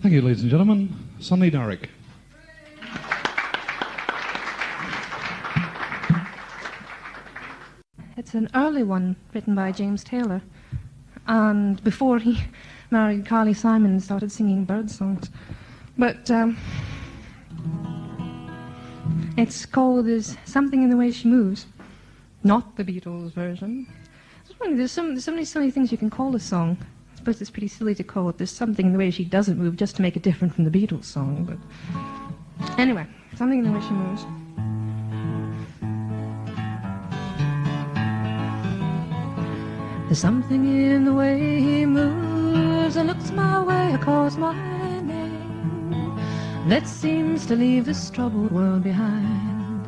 Thank you, ladies and gentlemen. Sonny Darrick. It's an early one written by James Taylor, and before he married Carly Simon and started singing bird songs. But it's called There's Something in the Way She Moves, not the Beatles version. I was wondering, there's so many silly things you can call a song. I suppose it's pretty silly to call it There's Something in the Way She Doesn't Move just to make it different from the Beatles song. But anyway, Something in the Way She Moves. There's something in the way he moves and looks my way or calls my name that seems to leave this troubled world behind.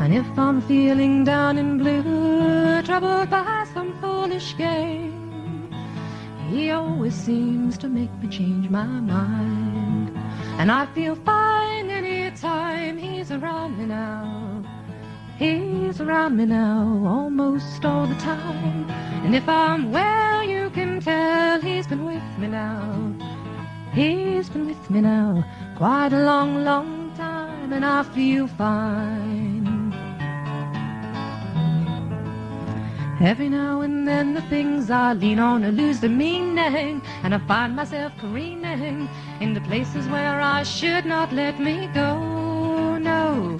And if I'm feeling down and blue, troubled by some foolish game, he always seems to make me change my mind. And I feel fine any time he's around me now. He's around me now, almost all the time. And if I'm well, you can tell he's been with me now. He's been with me now, quite a long, long time, and I feel fine. Every now and then the things I lean on lose the meaning, and I find myself careening into places where I should not let me go, no.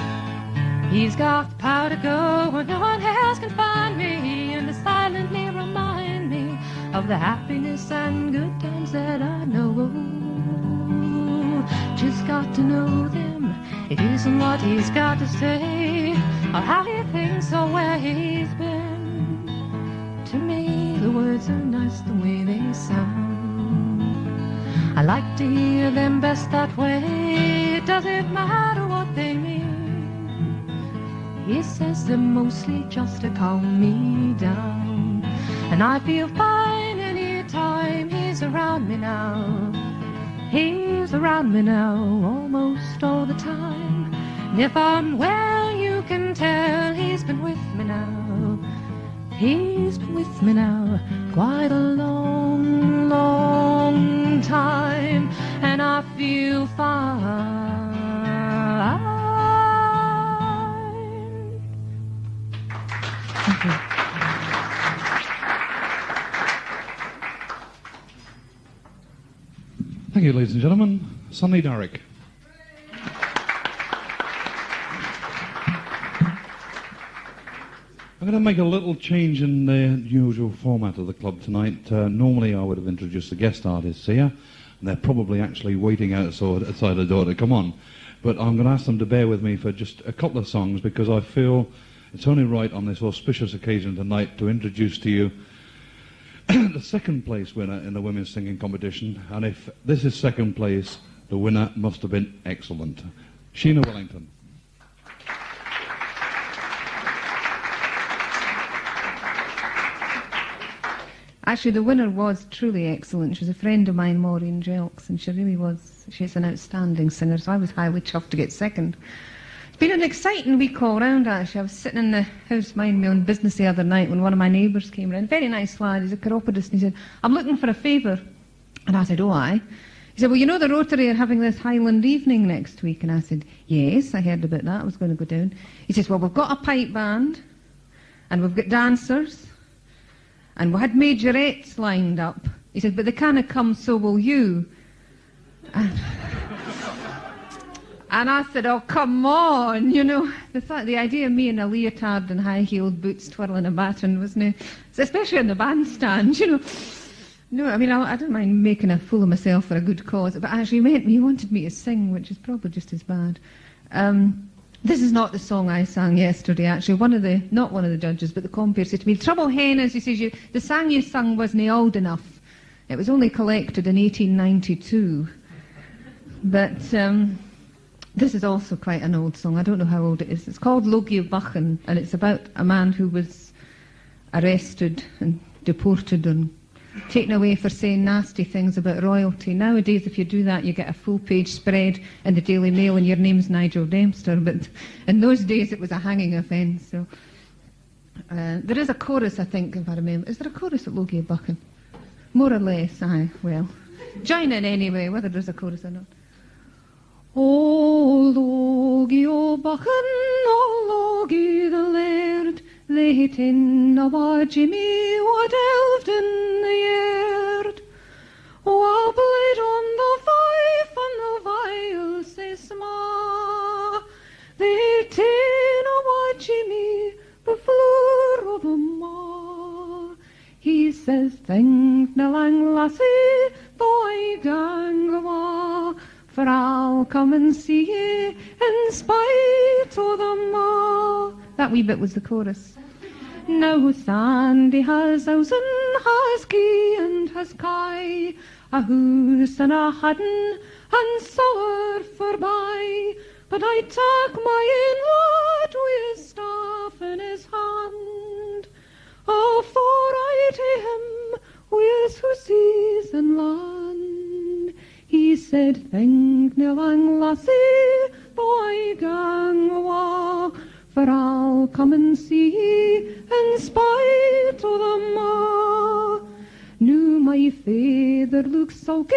He's got the power to go where no one else can find me, and to silently remind me of the happiness and good times that I know. Just got to know them. It isn't what he's got to say, or how he thinks, or where he's been. To me, the words are nice the way they sound. I like to hear them best that way. It doesn't matter what they mean. He says them mostly just to calm me down. And I feel fine any time he's around me now. He's around me now, almost all the time. And if I'm well, you can tell he's been with me now. He's been with me now, quite a long, long time. And I feel fine. Thank you. Thank you, ladies and gentlemen. Sonny Darrick. I'm going to make a little change in the usual format of the club tonight. Normally I would have introduced the guest artists here, and they're probably actually waiting outside the door to come on. But I'm going to ask them to bear with me for just a couple of songs, because I feel it's only right on this auspicious occasion tonight to introduce to you the second place winner in the women's singing competition. And if this is second place, the winner must have been excellent. Sheena Wellington. Actually, the winner was truly excellent. She was a friend of mine, Maureen Jelks, and she really was. She's an outstanding singer, so I was highly chuffed to get second. It's been an exciting week all round, actually. I was sitting in the house minding my own business the other night when one of my neighbours came round. Very nice lad, he's a chiropodist, and he said, "I'm looking for a favour." And I said, "Oh, aye." He said, "Well, you know the Rotary are having this Highland evening next week?" And I said, "Yes, I heard about that. I was going to go down." He says, "Well, we've got a pipe band, and we've got dancers, and we had majorettes lined up." He said, "But they can't come, so will you." And I said, "Oh, come on," you know. The idea of me in a leotard and high-heeled boots twirling a baton wasn't, especially in the bandstand, you know. No, I mean, I don't mind making a fool of myself for a good cause, but actually he wanted me to sing, which is probably just as bad. This is not the song I sang yesterday, actually. Not one of the judges, but the compere said to me, "The trouble, Hen, is," he says, "the song you sung wasn't old enough. It was only collected in 1892. But this is also quite an old song. I don't know how old it is. It's called Logie Buchan, and it's about a man who was arrested and deported and taken away for saying nasty things about royalty. Nowadays, if you do that, you get a full-page spread in the Daily Mail and your name's Nigel Dempster. But in those days, it was a hanging offence. So there is a chorus, I think, if I remember. Is there a chorus at Logie Buchan? More or less, aye. Well, Join in anyway, whether there's a chorus or not. O Logie O'Buchan, O Logie the Laird, late in a Jimmy, what elved in the yard. O blade on the fife and the viol says sma, they ta'en a Jimmy, the floor of the ma. He says, think na lang lassie, though I gang awa, for I'll come and see ye in spite o' the ma. That wee bit was the chorus. Now Sandy has housen, has key and has kai, a hoose and a hadden, and sour forby. But I tak my inward wi' his staff in his hand, afore I to him wi' his hoosies and land. He said, think na lang lassie, though I gang awa, for I'll come and see ye in spite o' the ma. Now my father looks sulky,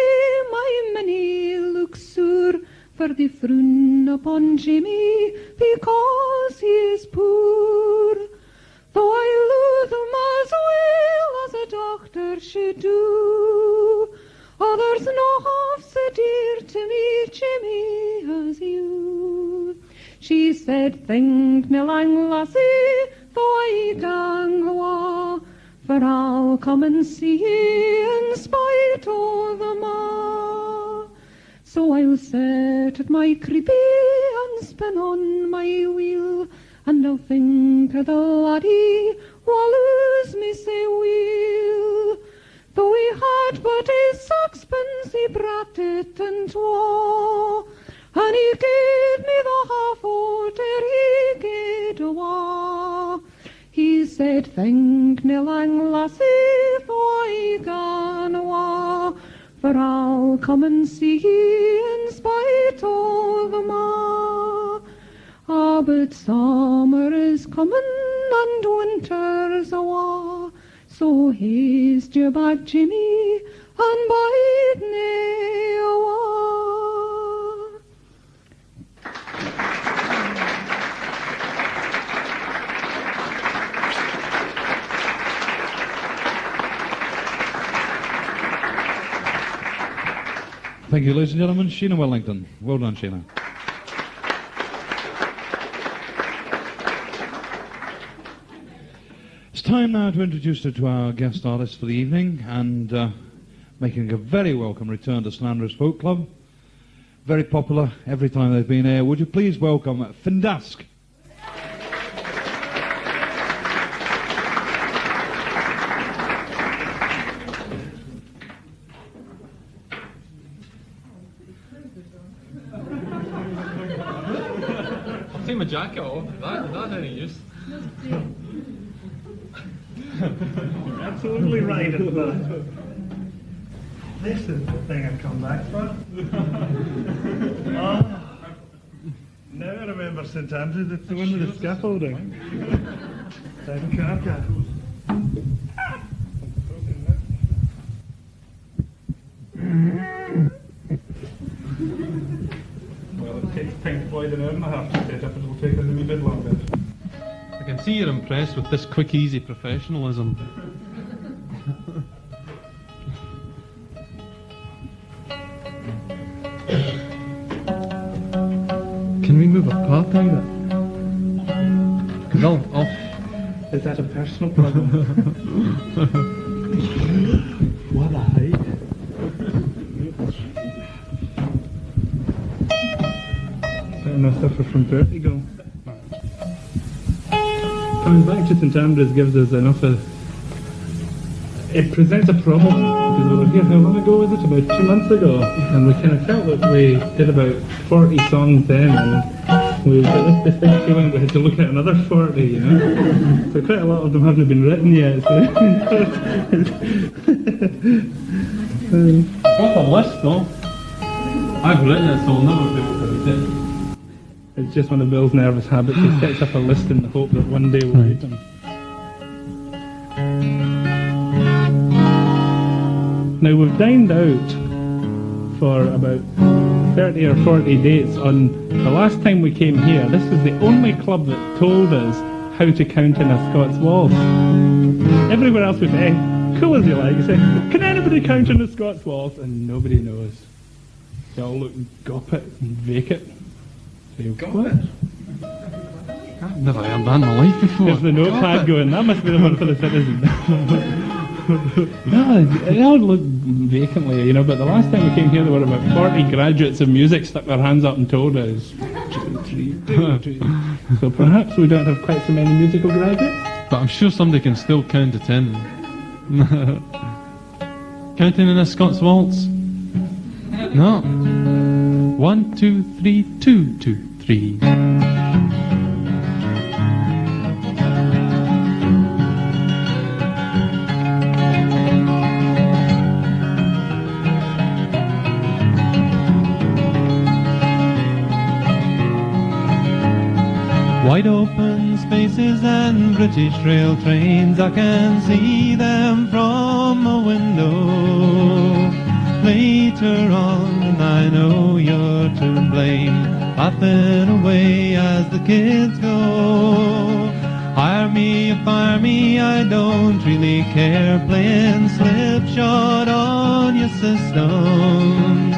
my Minnie looks sour, for they frown upon Jimmy because he is poor. Though I loathe him as well as a doctor should do, others no half so dear to me, Jimmy, as you. She said, think na lang lassie, though I gang awa, for I'll come and see ye in spite o' the ma. So I'll sit at my creepy and spin on my wheel, and I'll think of the laddie wallows me sae weel. Though he had but a sixpence, he brought it and twa, and he gave me the half order he gaed awa. He said, think na lang lassie, though I gan awa, for I'll come and see ye in spite o' the ma. Ah, but summer is coming and winter's awa, so haste ye back, Jimmy, and bide nae awa. Thank you, ladies and gentlemen. Sheena Wellington. Well done, Sheena. It's time now to introduce her to our guest artist for the evening, and making a very welcome return to Slanderous Folk Club. Very popular every time they've been here. Would you please welcome Findask? Take my jacket off. That's any use. You're absolutely right at that. This is the thing I've come back for. Now I remember St Andrews, it's the one with the scaffolding. Down Carca. Well, it takes Pink Floyd an hour and a half to set up, it will take us a wee bit longer. I can see you're impressed with this quick, easy professionalism. Can we move apart now? Because I'll... Is that a personal problem? What a height. I don't know, suffer from vertigo. Coming back to St Andrews gives us enough of... It presents a problem, because we were here, how long ago was it? About 2 months ago. And we kind of felt that we did about 40 songs then, and we got this big feeling we had to look at another 40, you know? So quite a lot of them haven't been written yet, so... What's a list, though? I've written it, so I'll never be able to read it. It's just one of Bill's nervous habits. He sets up a list in the hope that one day we'll read them. Now we've dined out for about 30 or 40 dates on the last time we came here. This was the only club that told us how to count in a Scots waltz. Everywhere else we say, cool as you like, you say, can anybody count in a Scots waltz? And nobody knows. They all look goppet and vacant. So you what? I've never heard that in my life before. There's the notepad going, that must be the one for the citizen. No, they all look vacantly, you know, but the last time we came here there were about 40 graduates of music stuck their hands up and told us 2, 3, 2, 2. So perhaps we don't have quite so many musical graduates. But I'm sure somebody can still count to 10. Counting in a Scots waltz? No. 1, 2, 3, 2, 2, 3. Wide open spaces and British rail trains, I can see them from a window. Later on, and I know you're to blame, laughing away as the kids go. Hire me or fire me, I don't really care, playing slipshod on your system.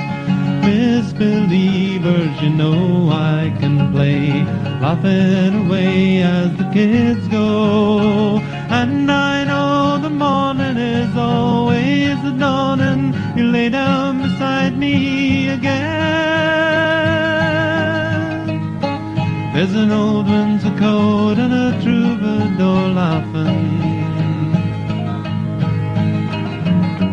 Misbelievers, you know I can play, laughing away as the kids go. And I know the morning is always the dawning, you lay down beside me again. There's an old Windsor coat and a troubadour laughing.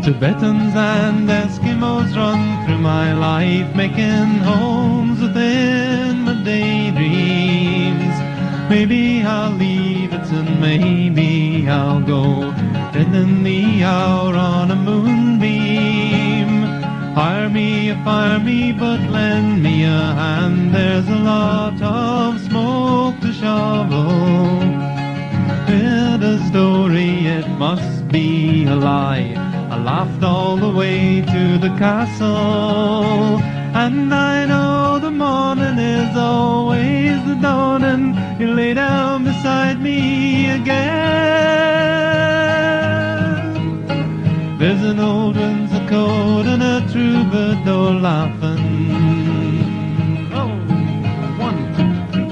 Tibetans and Eskimos run through my life, making homes within my daydreams. Maybe I'll leave it and maybe I'll go, dead in the hour on a moonbeam. Hire me or fire me, but lend me a hand, there's a lot of smoke to shovel. With a story, it must be a lie, I laughed all the way to the castle. And I know the morning is always the dawning, you lay down beside me again. There's an old Windsor coat and a troubadour laughing. Oh, 1, 2, 3.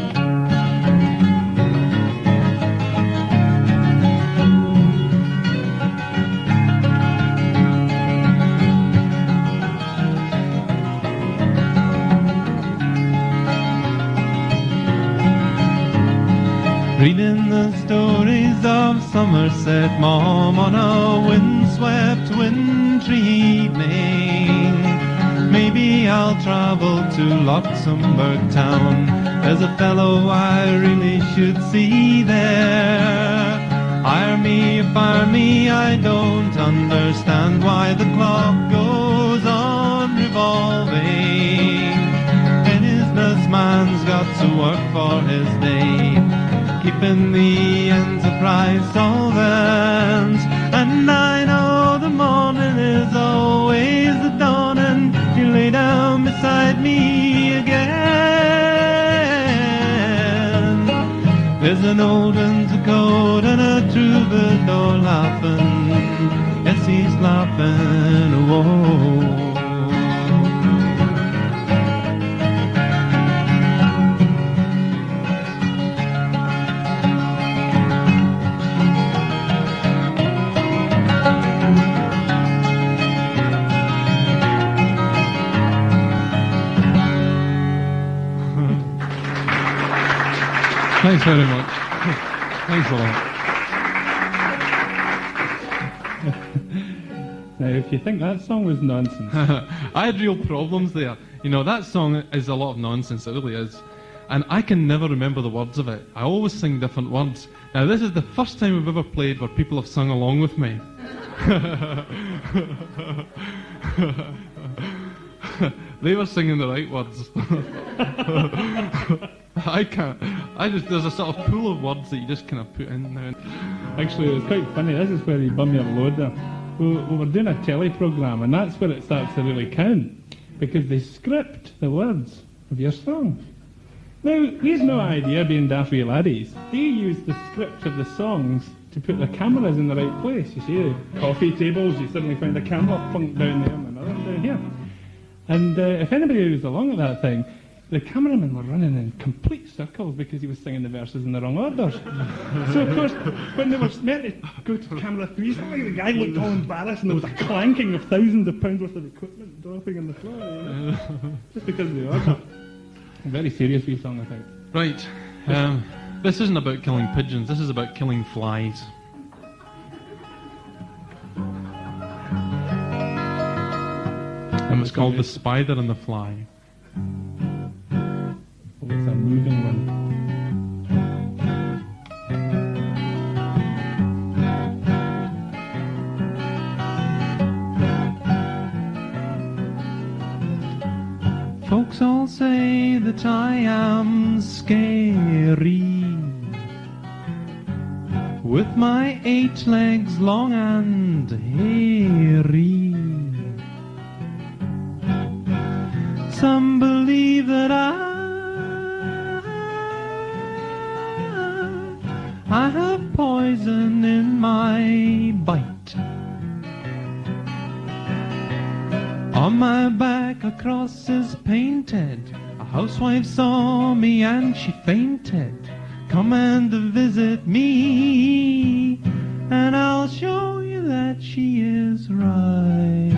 Reading the stories of Somerset Mom on a windswept wintry evening. Maybe I'll travel to Luxembourg town, there's a fellow I really should see there. Hire me or fire me, I don't understand why the clock goes on revolving. An businessman's got to work for his day, keeping the enterprise solvent. And I know the morning is always the dawning, you lay down beside me again. There's an old Windsor coat and a troubadour laughing, yes he's laughing, whoa. Thanks very much. Thanks a lot. Now, if you think that song was nonsense, I had real problems there. You know, that song is a lot of nonsense, it really is. And I can never remember the words of it. I always sing different words. Now, this is the first time we've ever played where people have sung along with me. They were singing the right words. I can't. There's a sort of pool of words that you just kind of put in there. actually, it was quite funny. This is where you bum me up a load there. We were doing a telly programme, and that's where it starts to really count. because they script the words of your songs. Now, he's no idea being daft wee laddies. They use the script of the songs to put the cameras in the right place. You see, the coffee tables, you suddenly find a camera plunked down there and another one down here. And if anybody was along at that thing, the cameramen were running in complete circles because he was singing the verses in the wrong order. So, of course, when they were meant to go to camera 3, suddenly the guy looked all embarrassed and there was a clanking of thousands of pounds worth of equipment dropping on the floor, you know? Just because of the order. A very serious wee song, I think. Right. This isn't about killing pigeons, this is about killing flies. And it's called The Spider and the Fly. Oh, it's a moving one. Folks all say that I am scary, with my 8 legs long and hairy. Some believe that I have poison in my bite. On my back a cross is painted. A housewife saw me and she fainted. Come and visit me, and I'll show you that she is right.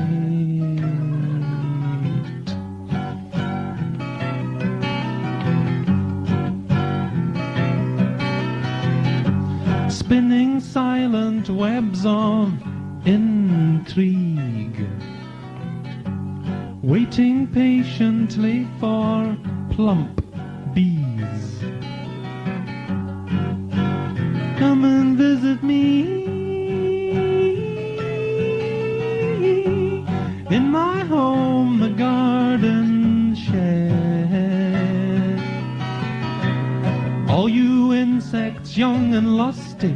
Spinning silent webs of intrigue, waiting patiently for plump bees. Come and visit me in my home, the garden shed. All you insects young and lusty,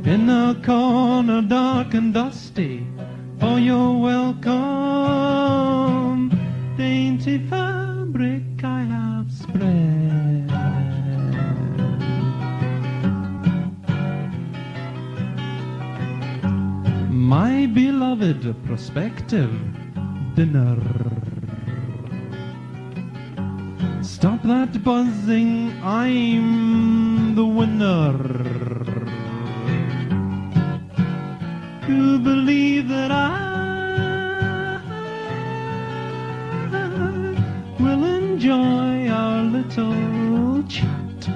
in a corner dark and dusty, for you're welcome. Dainty fabric I have spread. My beloved prospective dinner. Stop that buzzing, I'm the winner. You believe that I will enjoy our little chat.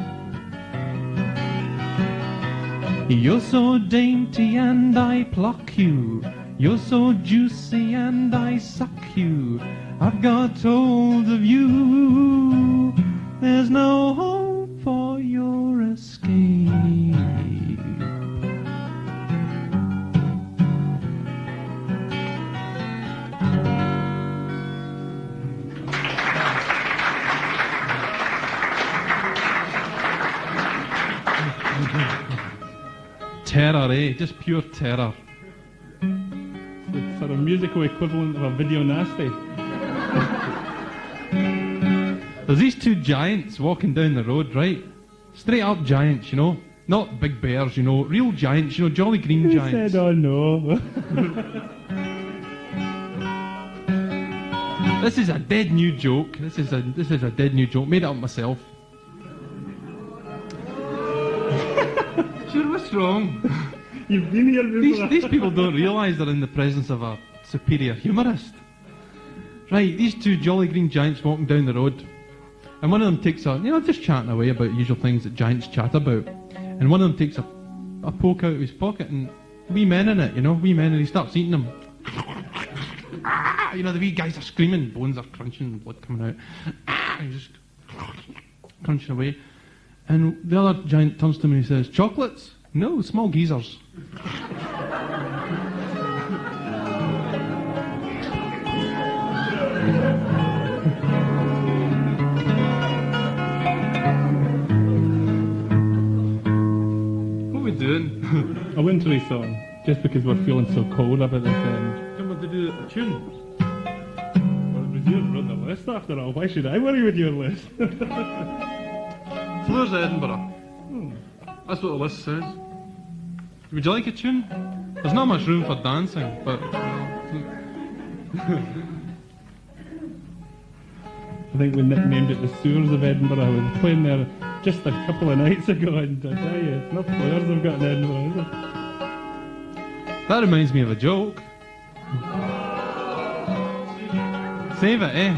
You're so dainty and I pluck you. You're so juicy and I suck you. I've got hold of you. There's no hope for your escape. Terror, eh? Just pure terror. It's sort of musical equivalent of a video nasty. There's these 2 giants walking down the road, right? Straight up giants, you know? Not big bears, you know? Real giants, you know? Jolly green Who giants. said, oh no? This is a dead new joke. This is a dead new joke. Made it up myself. Sure, what's wrong? You've been here before. These people don't realise they're in the presence of a superior humorist. Right, these 2 jolly green giants walking down the road. And one of them takes just chatting away about usual things that giants chat about. And one of them takes a poke out of his pocket and wee men in it, you know, and he starts eating them. You know, the wee guys are screaming, bones are crunching, blood coming out. And he's just crunching away. And the other giant turns to him and he says, chocolates? No, small geezers. What are we doing? A wintry song, just because we're feeling so cold up at this end. Come on to do a tune. Or was You run the list after all. Why should I worry with your list? Floors Edinburgh. That's what the list says. Would you like a tune? There's not much room for dancing, but... I think we nicknamed it the Sewers of Edinburgh. I was playing there just a couple of nights ago, and I tell you, it's not players I've got in Edinburgh, is it? That reminds me of a joke. Save it, eh?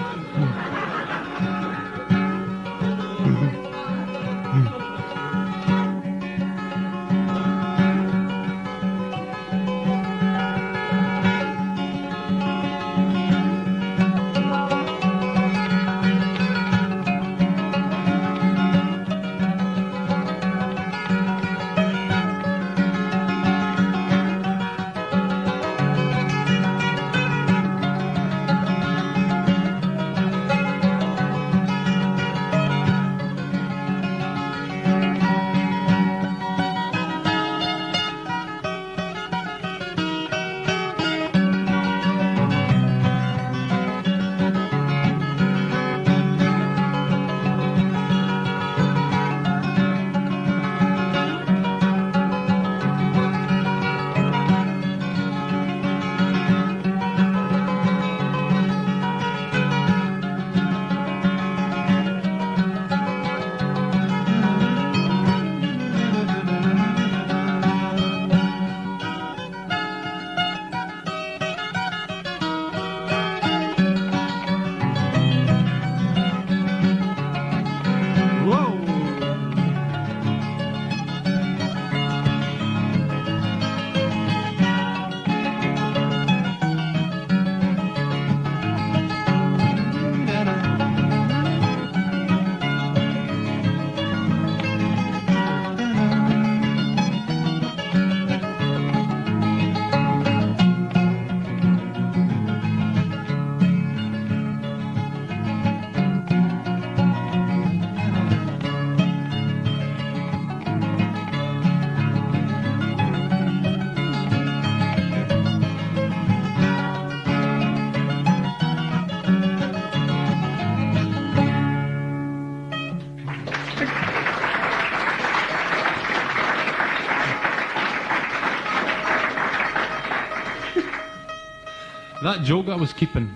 That joke I was keeping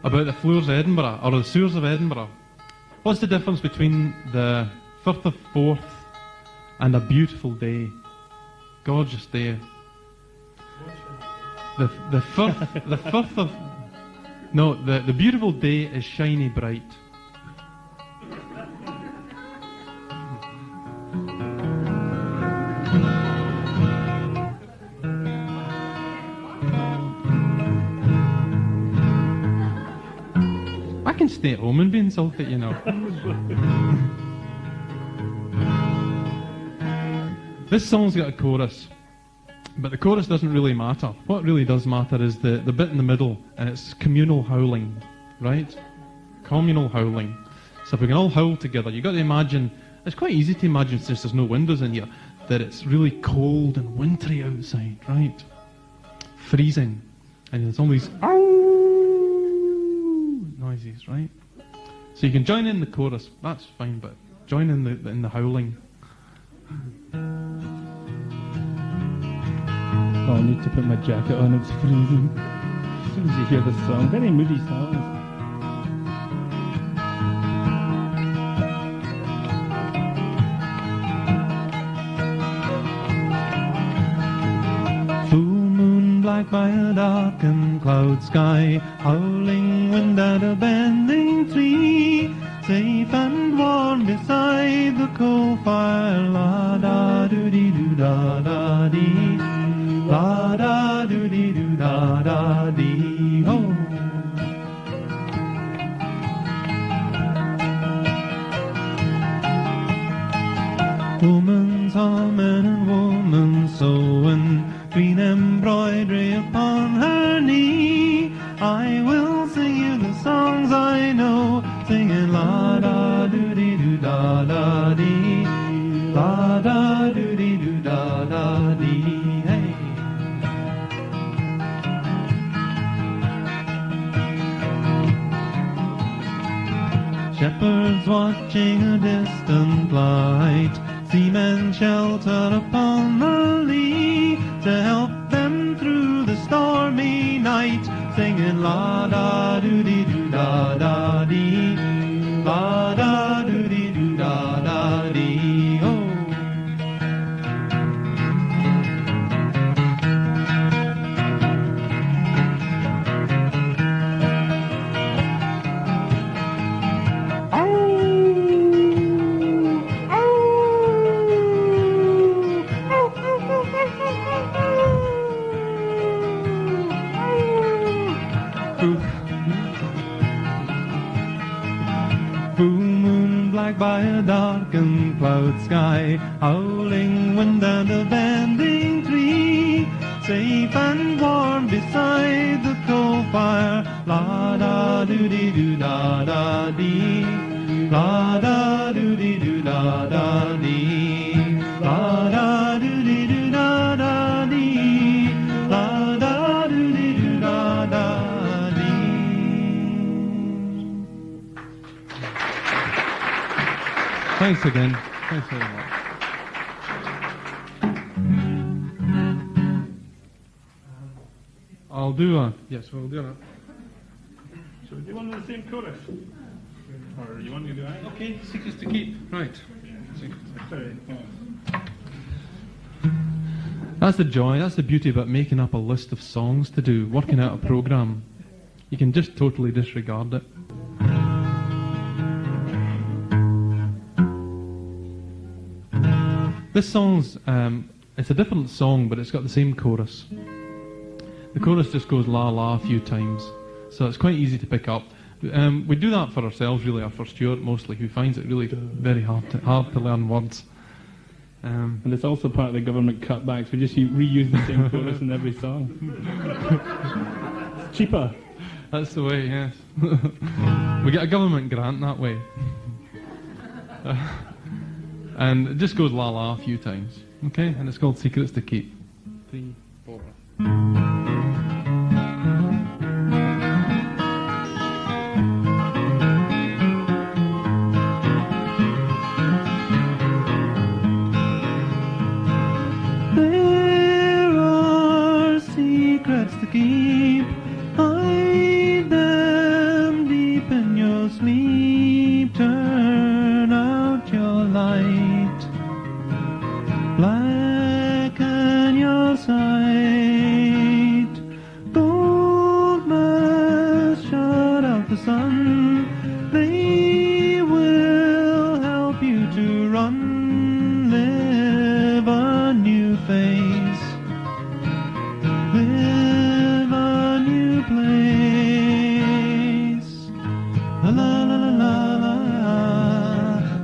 about the floors of Edinburgh, or the sewers of Edinburgh, what's the difference between the 1st of 4th and a beautiful day? Gorgeous day. The 1st of... No, the beautiful day is shiny bright. I can stay at home and be insulted, you know. This song's got a chorus, but the chorus doesn't really matter. What really does matter is the bit in the middle, and it's communal howling, right? Communal howling. So if we can all howl together, you've got to imagine, it's quite easy to imagine since there's no windows in here, that it's really cold and wintry outside, right? Freezing. And there's all these noises, right? So you can join in the chorus, that's fine, but join in the howling. Oh, I need to put my jacket on, it's freezing. As soon as you hear this song, very moody song. Black by a darkened cloud sky, howling wind at a bending tree, safe and warm beside the coal fire. La da doo dee doo da da dee, la da doo dee doo da da dee. Oh. Woman's humming and woman's sewing, green embroidery upon her knee. I will sing you the songs I know, singing la da doo dee doo da da dee, la da doo dee doo da da dee. Hey. Shepherds watching a distant light, seamen shelter upon the lee, to help them through the stormy night, singing la da doo dee doo da da dee, la da doo dee doo da da dee. Oh. By a darkened cloud sky, howling wind and a bending tree, safe and warm beside the coal fire, la da doo dee doo da da dee, la da doo dee doo da da dee, la da doo dee doo da da dee, la da doo dee doo da da dee. Thanks again. Thanks very much. I'll do a... Yes, we'll do that. So do you want the same chorus? Or do you want me to do it? Okay, secrets to keep. Right. Sorry. That's the joy, that's the beauty about making up a list of songs to do, working out a programme. You can just totally disregard it. This song's, it's a different song, but it's got the same chorus. The chorus just goes la la a few times, so it's quite easy to pick up. We do that for ourselves, really, or for Stuart mostly, who finds it really very hard to learn words. And it's also part of the government cutbacks. We just reuse the same chorus in every song. It's cheaper. That's the way, yes. We get a government grant that way. And it just goes la la a few times. Okay? And it's called Secrets to Keep. 3, 4. There are secrets to keep. Hide them deep in your sleep. Turn out your light. Blacken your sight. Don't mess, shut out the sun. They will help you to run. Live a new face. Live a new place. La la la la la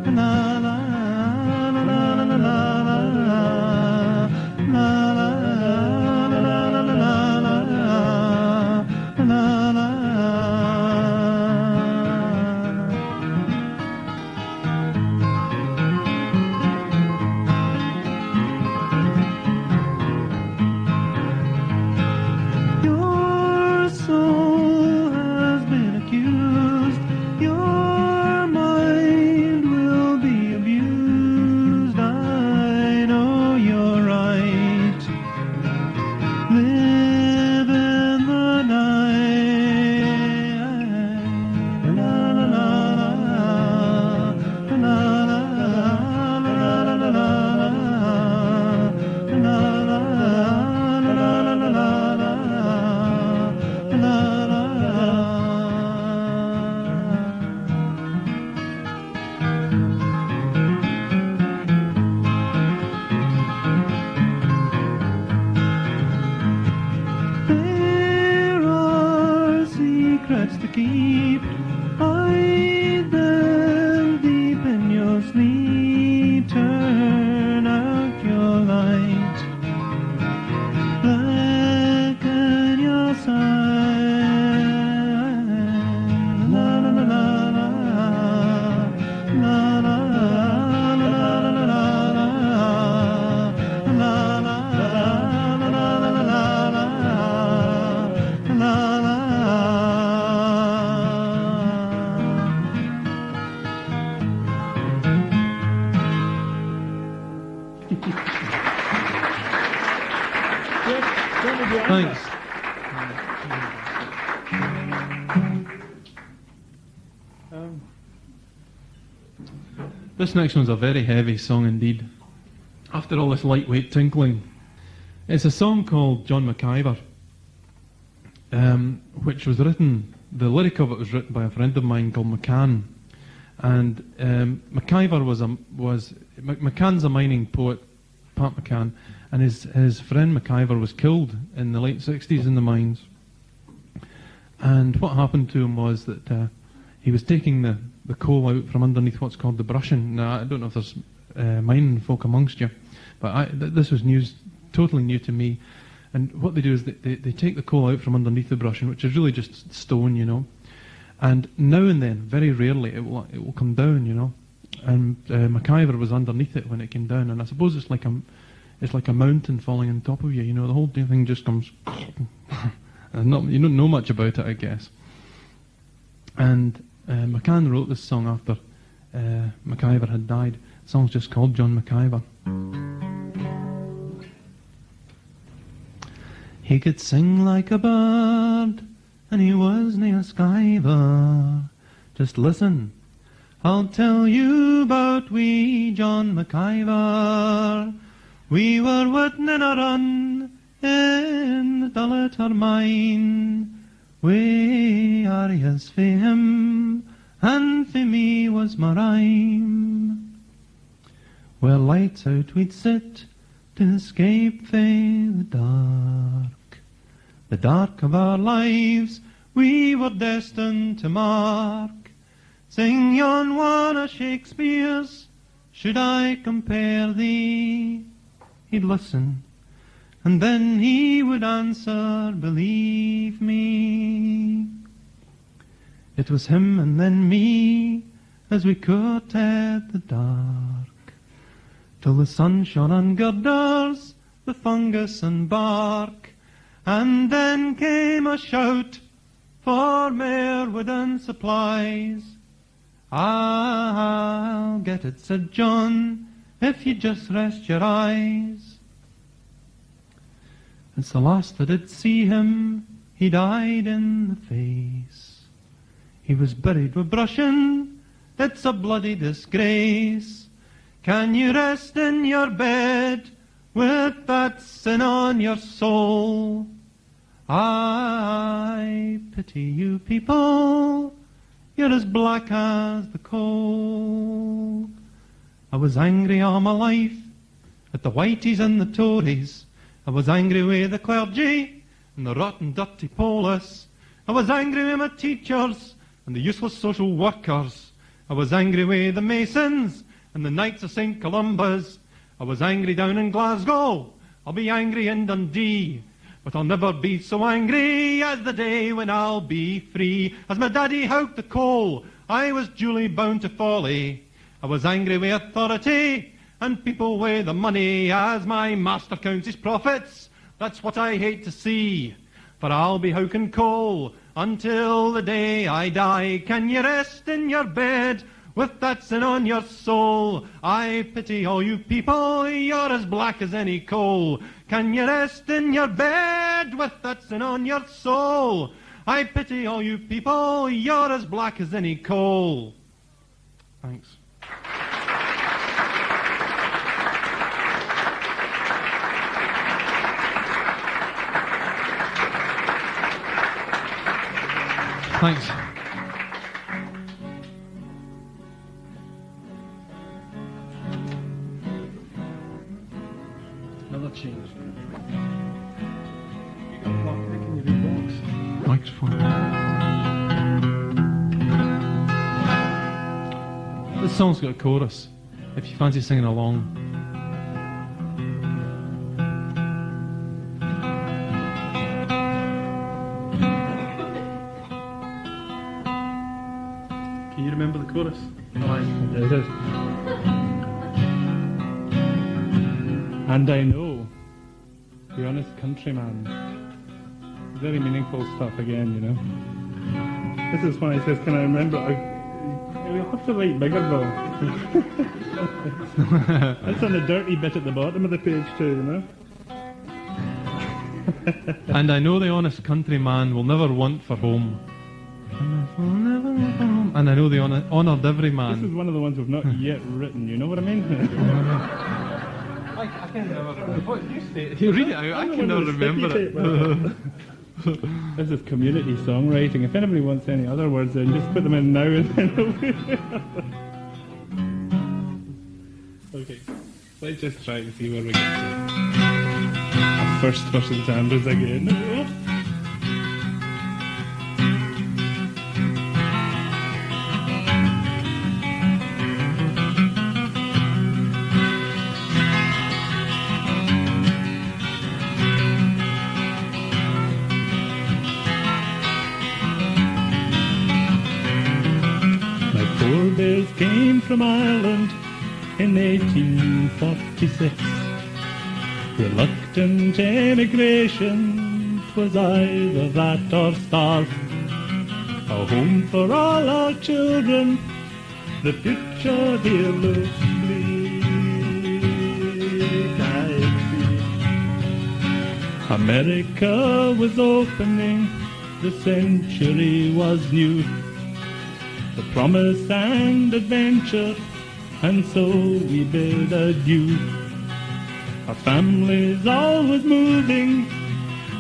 la la la. Your soul has been accused. Your mind will be abused. I know you're right. Live in the night. La la la la la la la la la. There are secrets to keep. Hide them deep in your sleep. Turn out your light. Blacken your sight. La la la la la la la la la la la la. Thanks. This next one's a very heavy song indeed. After all this lightweight tinkling, it's a song called John McIver, which was written. The lyric of it was written by a friend of mine called McCann, and McIver was McCann's a mining poet, Pat McCann, and his friend McIver was killed in the late 60s in the mines. And what happened to him was that he was taking the coal out from underneath what's called the brushing. Now, I don't know if there's mining folk amongst you, but this was totally new to me. And what they do is they take the coal out from underneath the brushing, which is really just stone, you know. And now and then, very rarely, it will come down, you know. And McIver was underneath it when it came down, and I suppose it's like a mountain falling on top of you, you know. The whole thing just comes. And you don't know much about it, I guess. And McCann wrote this song after McIver had died. The song's just called John McIver. He could sing like a bird, and he wasna a skiver. Just listen, I'll tell you about wee John McIver. We were waiting in a run in the Dullator mine. We arias for him, and for me was my rhyme. Well, lights out we'd sit to escape fae the dark. The dark of our lives we were destined to mark. Sing yon one of Shakespeare's, should I compare thee? He'd listen, and then he would answer, believe me. It was him and then me, as we courted the dark, till the sun shone on girders, the fungus and bark. And then came a shout for mair wood and supplies. I'll get it, said John, if you just rest your eyes. It's the last that did see him, he died in the face. He was buried with brushing, it's a bloody disgrace. Can you rest in your bed with that sin on your soul? I pity you people, you're as black as the coal. I was angry all my life at the Whiteys and the Tories. I was angry with the clergy and the rotten dirty polis. I was angry with my teachers and the useless social workers. I was angry with the Masons and the Knights of St. Columba's. I was angry down in Glasgow, I'll be angry in Dundee, but I'll never be so angry as the day when I'll be free. As my daddy howked the coal, I was duly bound to folly. I was angry with authority and people with the money. As my master counts his profits, that's what I hate to see. For I'll be howking coal until the day I die. Can you rest in your bed with that sin on your soul? I pity all you people, you're as black as any coal. Can you rest in your bed with that sin on your soul? I pity all you people, you're as black as any coal. Thanks. Thanks. Another change. You got plastic in your box. Microphone. This song's got a chorus, if you fancy singing along. Can you remember the chorus? It is. And I know, the honest countryman. Very meaningful stuff again, you know. This is when he says, can I remember? We'll have to write bigger though. That's on the dirty bit at the bottom of the page too, you know. And I know the honest countryman will never want for home. And I know the honoured every man. This is one of the ones we've not yet written, you know what I mean? I can never remember. What did you say? You read it out, I can never remember it. This is community songwriting. If anybody wants any other words, then just put them in now and then. Okay, let's just try and see where we get to. First person Sanders again. Forebears came from Ireland in 1846. Reluctant emigration, 'twas either that or starve. A home for all our children, the picture here looks bleak, I see. America was opening, the century was new. The promise and adventure, and so we bid adieu. Our family's always moving,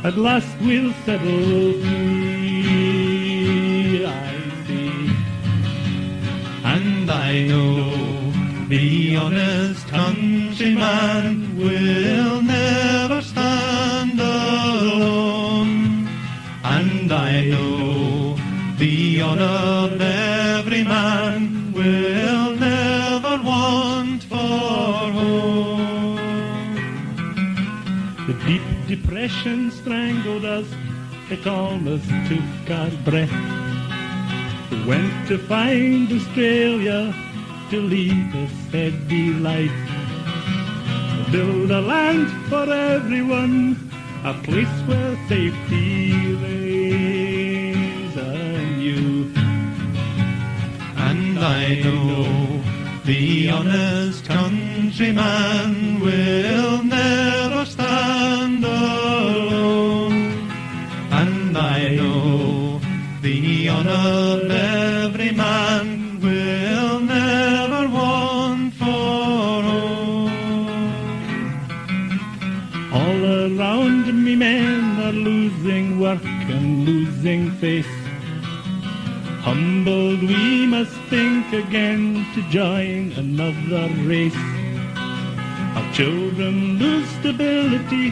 at last we'll settle free, I see. And I know the honest countryman will never stand alone. And I know the honoured every man will never want for home. The deep depression strangled us, it almost took our breath. We went to find Australia to lead a steady life. Build a land for everyone, a place where safety reigns anew. And I know the honest countryman will never stand alone. And I know the honoured every man will never want for home. All around me men are losing work and losing faith. Humbled we must think again to join another race. Our children lose stability,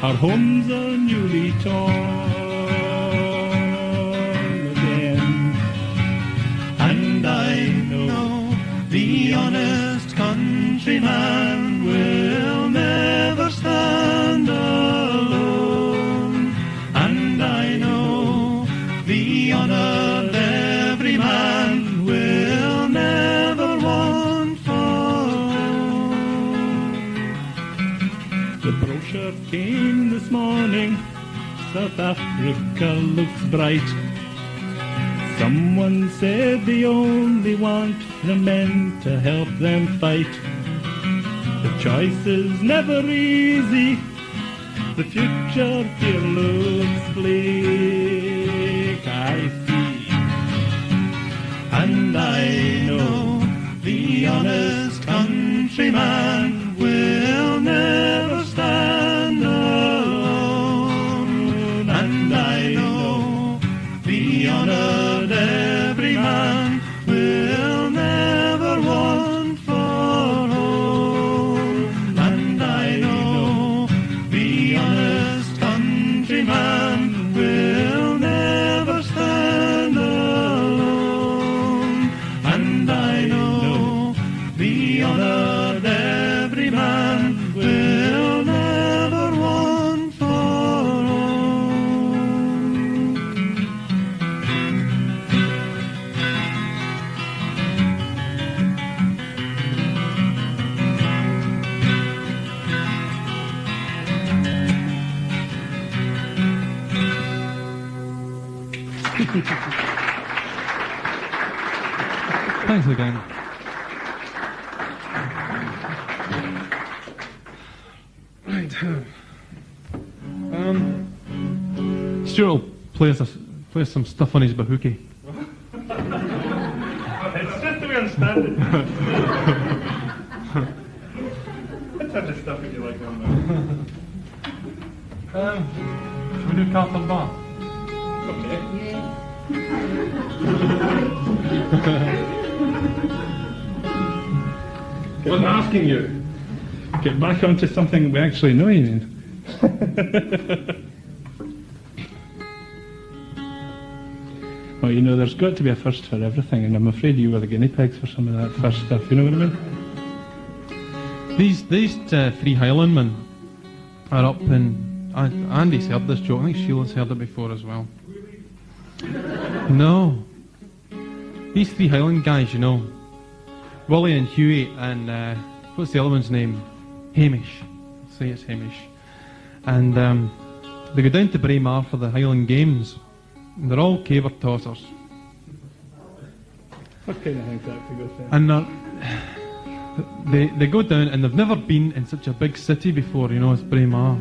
our homes are newly torn again. And I know the honest countryman will never stand alone. And I know the honoured every man will never want for home. The brochure came this morning, South Africa looks bright. Someone said they only want the men to help them fight. The choice is never easy, the future here looks bleak, I see. And I know the honest countryman will never stand alone. And I know the honoured every man will never want for home. And I know the honest countryman will never stand alone. And I know the honoured every man will never want for home. Thanks again. Right. Stuart will play us some stuff on his bahookie. It's just the way I'm standing. What type of stuff would you like on there? Should we do Carlton Bar? Okay. Wasn't asking you. Get back onto something we actually know you need. Well, you know, there's got to be a first for everything, and I'm afraid you were the guinea pigs for some of that first stuff, you know what I mean? These three Highlandmen are up in... Andy's heard this joke. I think Sheila's heard it before as well. No. These three Highland guys, you know. Willie and Hughie and... what's the other one's name? Hamish. I'll say it's Hamish. And they go down to Braemar for the Highland Games. And they're all caber tossers. What kind of things that could go through? And they go down, and they've never been in such a big city before, you know, as Braemar.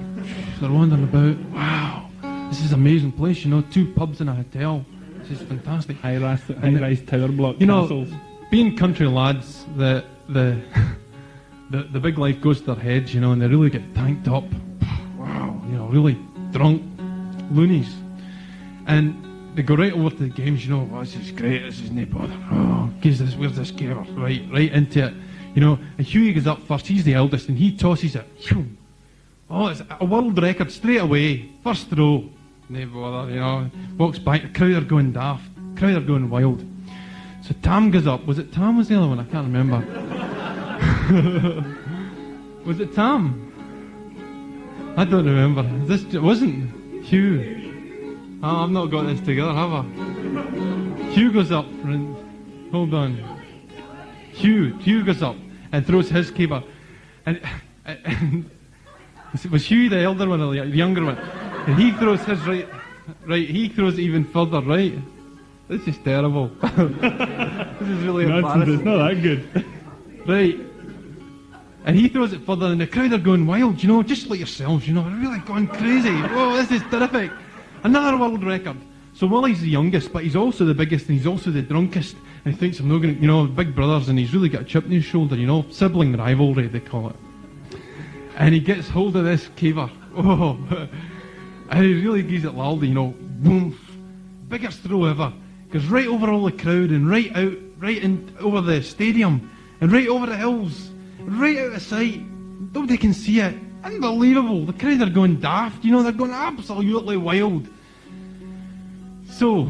They're wandering about. Wow, this is an amazing place, you know, 2 pubs and a hotel. This is fantastic. High-rise tower block you castles. know, being country lads, the big life goes to their heads, you know, and they really get tanked up. Wow, you know, really drunk loonies. And they go right over to the games, you know, oh, this is great, this is no bother. Oh, where's this caber? Right into it. You know, and Hughie goes up first, he's the eldest, and he tosses it. Oh, it's a world record straight away. First throw. No bother, you know. Walks back, the crowd are going daft. Crowd are going wild. So Tam goes up. Was it Tam was the other one? I can't remember. Was it Tam? I don't remember. It wasn't Hugh. Oh, I've not got this together, have I? Hugh goes up and... Hold on. Hugh goes up and throws his caber. And was Hugh the elder one or the younger one? And he throws his right, he throws it even further right. This is terrible. This is really embarrassing. It's not that good. Right. And he throws it further, and the crowd are going wild, you know, just like yourselves, you know, they're really going crazy. Whoa, this is terrific. Another world record. So Willie's the youngest, but he's also the biggest, and he's also the drunkest. And he thinks I'm not going to, you know, big brothers, and he's really got a chip on his shoulder, you know, sibling rivalry, they call it. And he gets hold of this caber. Oh, and he really gives it loudly, you know, boom, biggest throw ever. Goes right over all the crowd, and right out, right in over the stadium, and right over the hills, right out of sight. Nobody can see it. Unbelievable. The crowd are going daft, you know, they're going absolutely wild. So,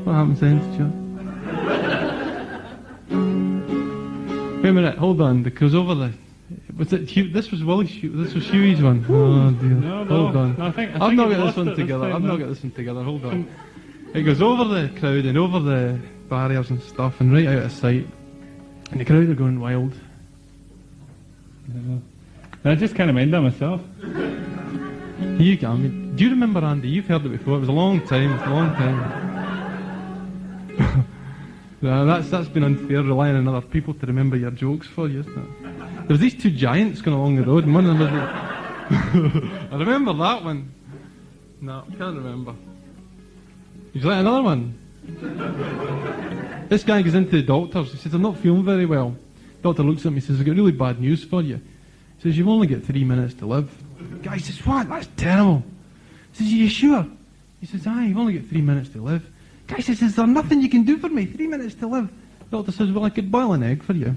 what happens then, Stuart? Wait a minute, hold on, because over the... Was it Hugh? This was Hughie's one. Oh dear. No, hold on. No, I think I've not you got lost this one it together. time, I've not got this one together. Hold on. It goes over the crowd and over the barriers and stuff, and right out of sight. And the crowd are going wild. Yeah. I just can't mind that myself. You can. Do you remember, Andy? You've heard it before. It was a long time. It's a long time. That's been unfair, relying on other people to remember your jokes for you, isn't it? There was these 2 giants going along the road, and one of them was... I remember that one. No, can't remember. Would you like another one? This guy goes into the doctor's. He says, I'm not feeling very well. The doctor looks at me and says, I've got really bad news for you. He says, you've only got 3 minutes to live. The guy says, what? That's terrible. He says, are you sure? He says, aye, you've only got 3 minutes to live. The guy says, is there nothing you can do for me? 3 minutes to live. The doctor says, well, I could boil an egg for you.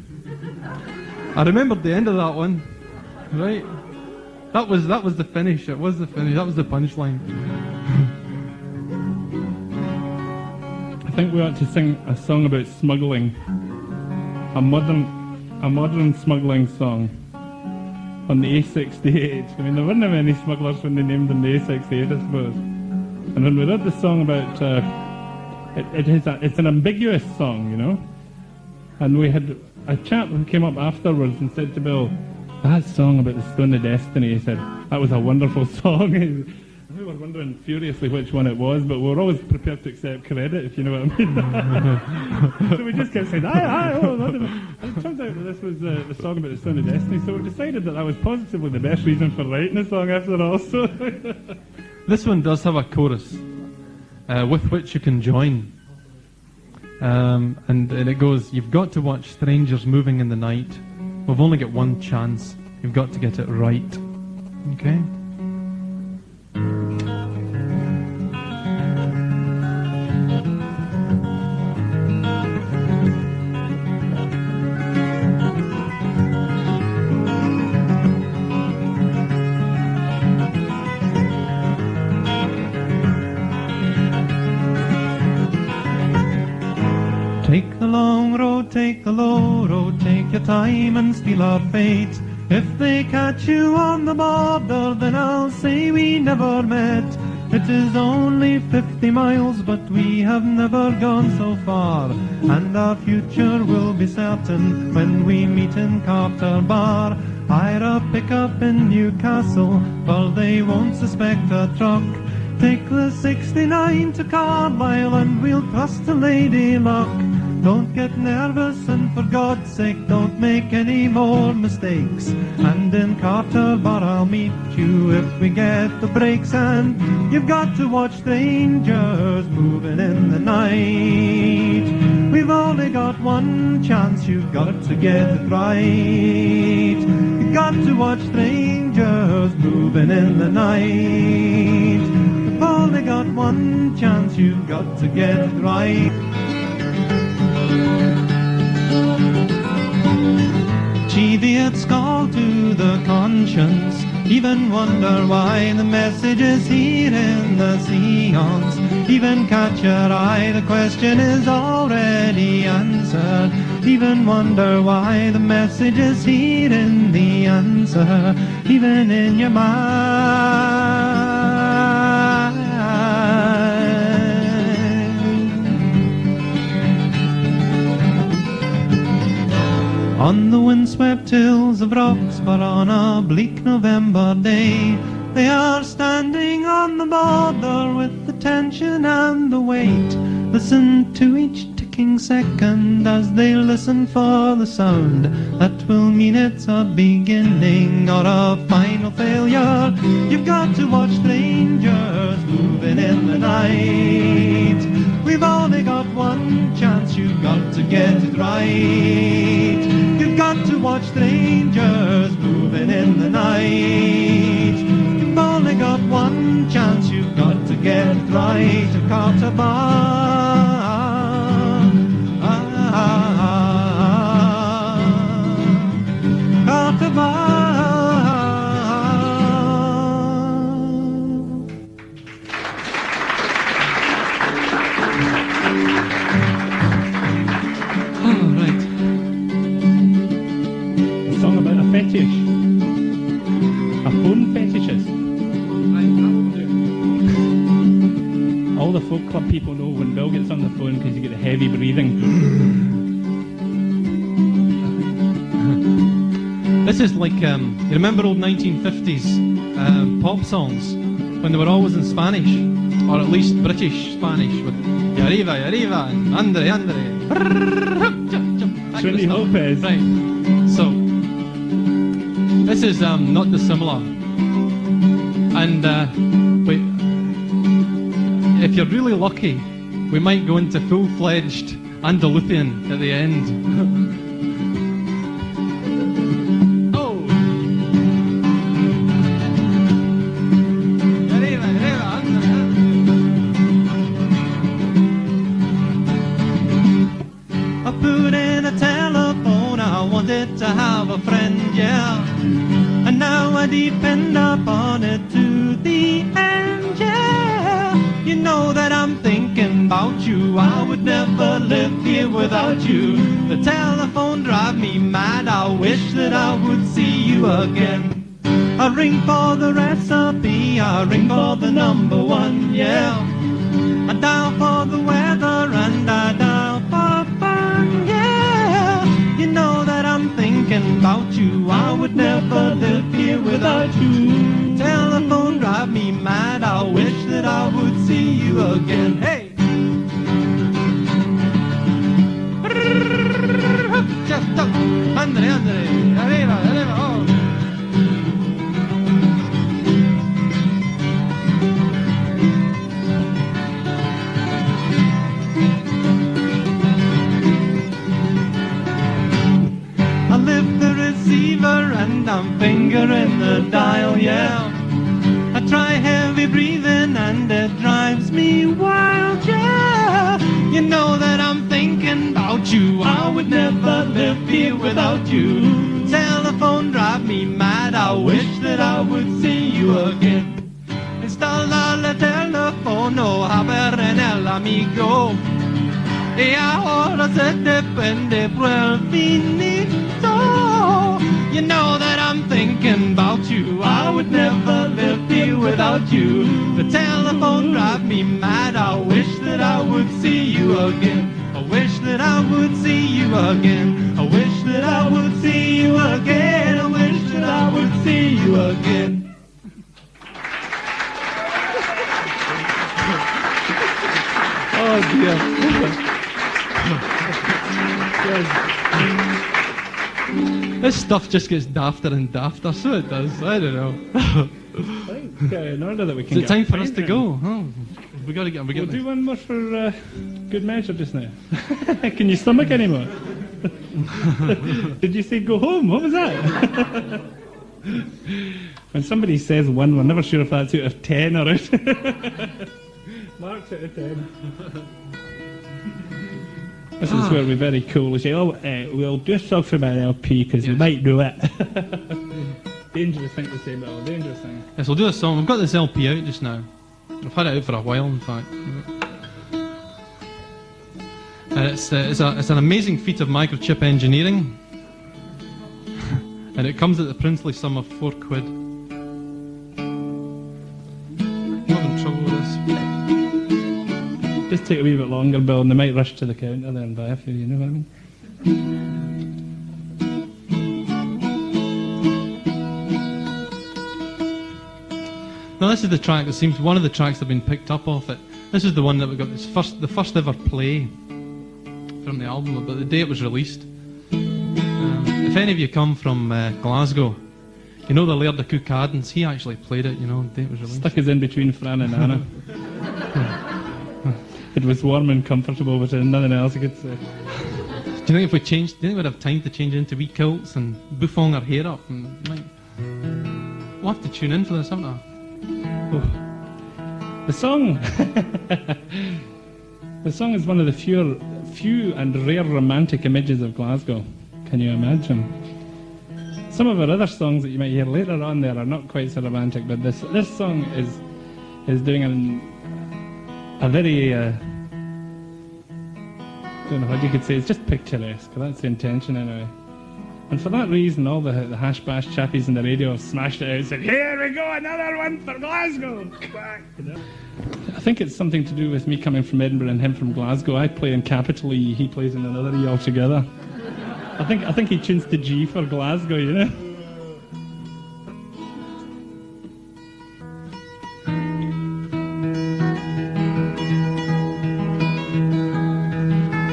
I remembered the end of that one. Right? That was the finish. It was the finish. That was the punchline. I think we ought to sing a song about smuggling. A modern smuggling song on the A68. I mean, there weren't many smugglers when they named them the A68, I suppose. And when we wrote the song about... it's an ambiguous song, you know? And we had a chap who came up afterwards and said to Bill, that song about the Stone of Destiny, he said, that was a wonderful song. We were wondering furiously which one it was, but we were always prepared to accept credit, if you know what I mean. So we just kept saying, aye, oh, and it turns out that this was the song about the Son of Destiny, so we decided that was positively the best reason for writing the song after all. So This one does have a chorus with which you can join. And it goes, you've got to watch strangers moving in the night. We've only got one chance. You've got to get it right. Okay? Take the long road, take the low road, take your time and steal our fate. If they catch you on the border, then I'll say we never met. It is only 50 miles, but we have never gone so far, and our future will be certain when we meet in Carter Bar. Hire a pickup in Newcastle, for they won't suspect a truck. Take the 69 to Carlisle and we'll trust to Lady Luck. Don't get nervous and for God's sake don't make any more mistakes. And in Carter Bar I'll meet you if we get the breaks. And you've got to watch strangers moving in the night. We've only got one chance, you've got to get it right. You've got to watch strangers moving in the night. We've only got one chance, you've got to get it right. Idiots call to the conscience, even wonder why the message is here in the seance. Even catch your eye, the question is already answered. Even wonder why the message is here in the answer, even in your mind. On the windswept hills of Roxburgh on a bleak November day, they are standing on the border with the tension and the weight. Listen to each ticking second as they listen for the sound that will mean it's a beginning or a final failure. You've got to watch strangers moving in the night. We've only got one chance, you've got to get it right. You've got to watch strangers moving in the night. You've only got one chance, you've got to get it right. To Carter Bar, Carter Bar. Fetish. A phone fetishist. All the folk club people know when Bill gets on the phone because you get the heavy breathing. This is like, you remember old 1950s pop songs when they were always in Spanish, or at least British Spanish, with y arriba, and Andre. Trinity Lopez. Right. So, this is not dissimilar, and if you're really lucky, we might go into full-fledged Andalusian at the end. Oh! I put in a telephone, I wanted to have a friend, yeah. And now I depend upon it to the end, yeah. You know that I'm thinking about you, I would never live here without you. The telephone drives me mad, I wish that I would see you again. I ring for the recipe, I ring for the number one, yeah. I dial for the weather and I dial for fun, yeah. You know that I'm thinking about you, I would never live here without you. Telephone drive me mad, I breathing and it drives me wild, yeah. You know that I'm thinking about you. I would never live here without you. Telephone drive me mad. I wish that I would see you again. Installa il telefono a per nell'amico e ora se dipende quel finito. You know that I'm thinking about you. I would never live here without you. The telephone drive me mad. I wish that I would see you again. I wish that I would see you again. I wish that I would see you again. I wish that I would see you again. Oh dear. This stuff just gets dafter and dafter, so it does. I don't know. In order that we can Is it time for us to go? Oh, we got to get. We'll do one more for good measure just now. Can you stomach any more? Did you say go home? What was that? When somebody says one, we're never sure if that's out of 10 or out. Mark's out of 10. This is where we're very cool. We say, we'll do a song from an LP because we might do it. Dangerous thing to say, but a dangerous thing. Yes, we'll do a song. We've got this LP out just now. I've had it out for a while, in fact. And it's an amazing feat of microchip engineering. And it comes at the princely sum of £4. I'm having trouble with this. Just take a wee bit longer, Bill, and they might rush to the counter there and buy a few, you know what I mean? Now this is the track that seems one of the tracks that have been picked up off it. This is the one that we got the first ever play from the album, but the day it was released. If any of you come from Glasgow, you know the Laird of Cookadens, he actually played it, you know, the day it was released. Stuck us in between Fran and Anna. It was warm and comfortable, but nothing else I could say. Do you think if we changed, do you think we'd have time to change into wee kilts and bouffon our hair up? And we'll have to tune in for this, haven't we? Oh. The song is one of the few and rare romantic images of Glasgow. Can you imagine? Some of our other songs that you might hear later on there are not quite so romantic, but this song is doing a very I don't know what you could say. It's just picturesque. That's the intention anyway. And for that reason, all the hash bash chappies in the radio have smashed it out and said, "Here we go, another one for Glasgow!" You know? I think it's something to do with me coming from Edinburgh and him from Glasgow. I play in capital E, he plays in another E altogether. I think he tunes to G for Glasgow, you know?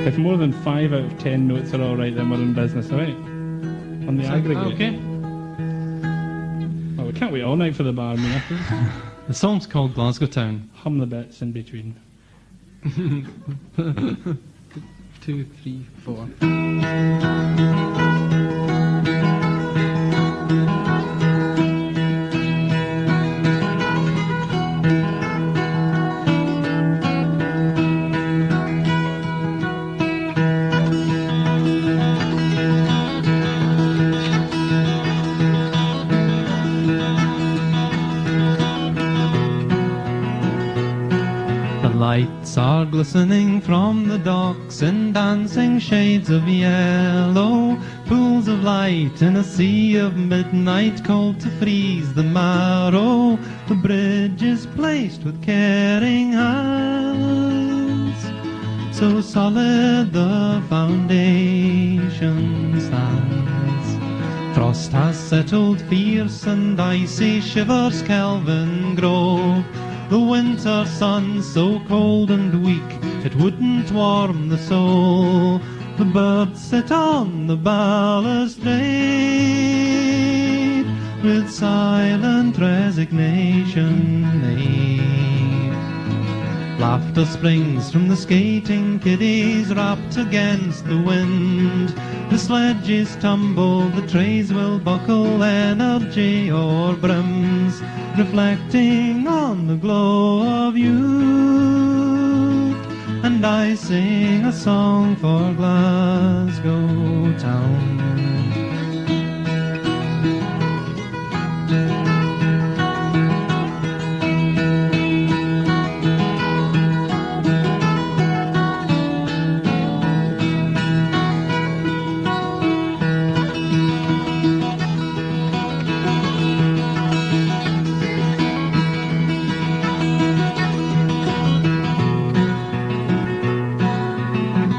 If more than 5 out of 10 notes are all right, then we're in business, all right? On the aggregate. Okay. Well, we can't wait all night for the bar, I mean, The song's called Glasgow Town. hum the bits in between. 2, 3, 4. Lights are glistening from the docks in dancing shades of yellow, pools of light in a sea of midnight cold to freeze the marrow. The bridge is placed with caring hands, so solid the foundation stands. Frost has settled fierce and icy shivers Kelvin Grove. The winter sun so cold and weak it wouldn't warm the soul. The birds sit on the balustrade with silent resignation they Laughter springs from the skating kiddies wrapped against the wind. The sledges tumble, the trays will buckle, energy o'er brims, reflecting on the glow of youth. And I sing a song for Glasgow town.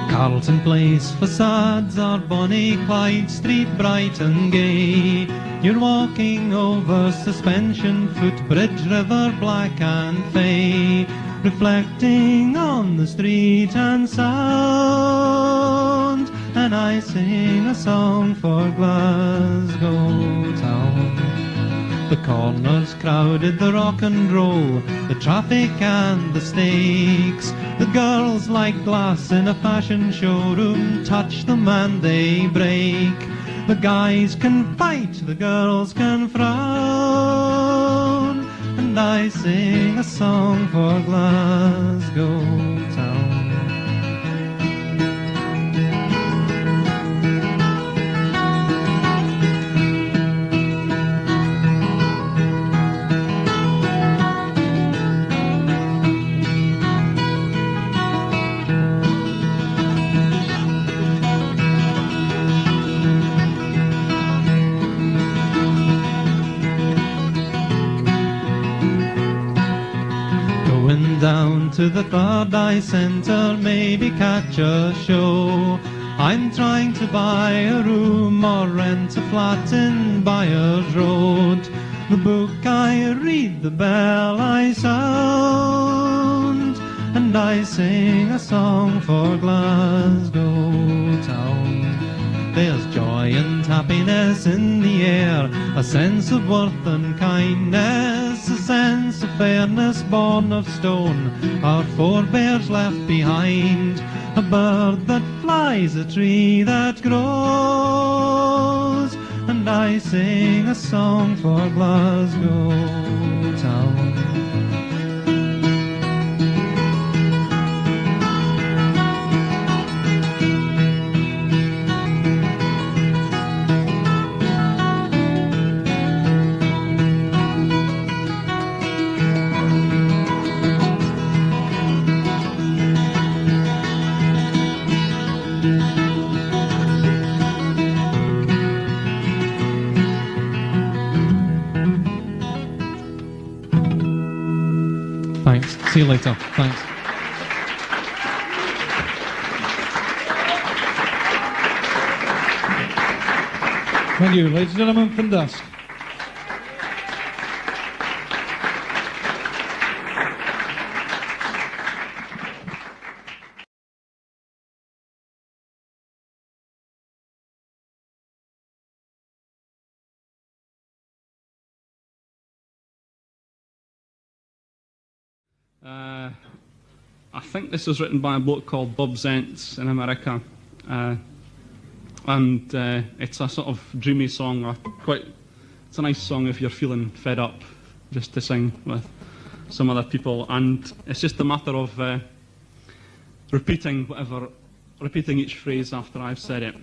Carlton Place facades are bonny, Clyde Street bright and gay. You're walking over suspension footbridge, river black and fey, reflecting on the street and sound. And I sing a song for Glasgow town. The corners crowded, the rock and roll, the traffic and the stakes. The girls like glass in a fashion showroom, touch them and they break. The guys can fight, the girls can frown. And I sing a song for Glasgow town. Down to the Third Eye Centre, maybe catch a show. I'm trying to buy a room or rent a flat in Byers Road. The book I read, the bell I sound, and I sing a song for Glasgow town. There's joy and happiness in the air, a sense of worth and kindness, a sense of fairness born of stone, our forebears left behind. A bird that flies, a tree that grows, and I sing a song for Glasgow town. Thanks. See you later. Thanks. Thank you, ladies and gentlemen, Findask. I think this was written by a bloke called Bob Zentz in America, and it's a sort of dreamy song. It's a nice song if you're feeling fed up, just to sing with some other people, and it's just a matter of repeating each phrase after I've said it,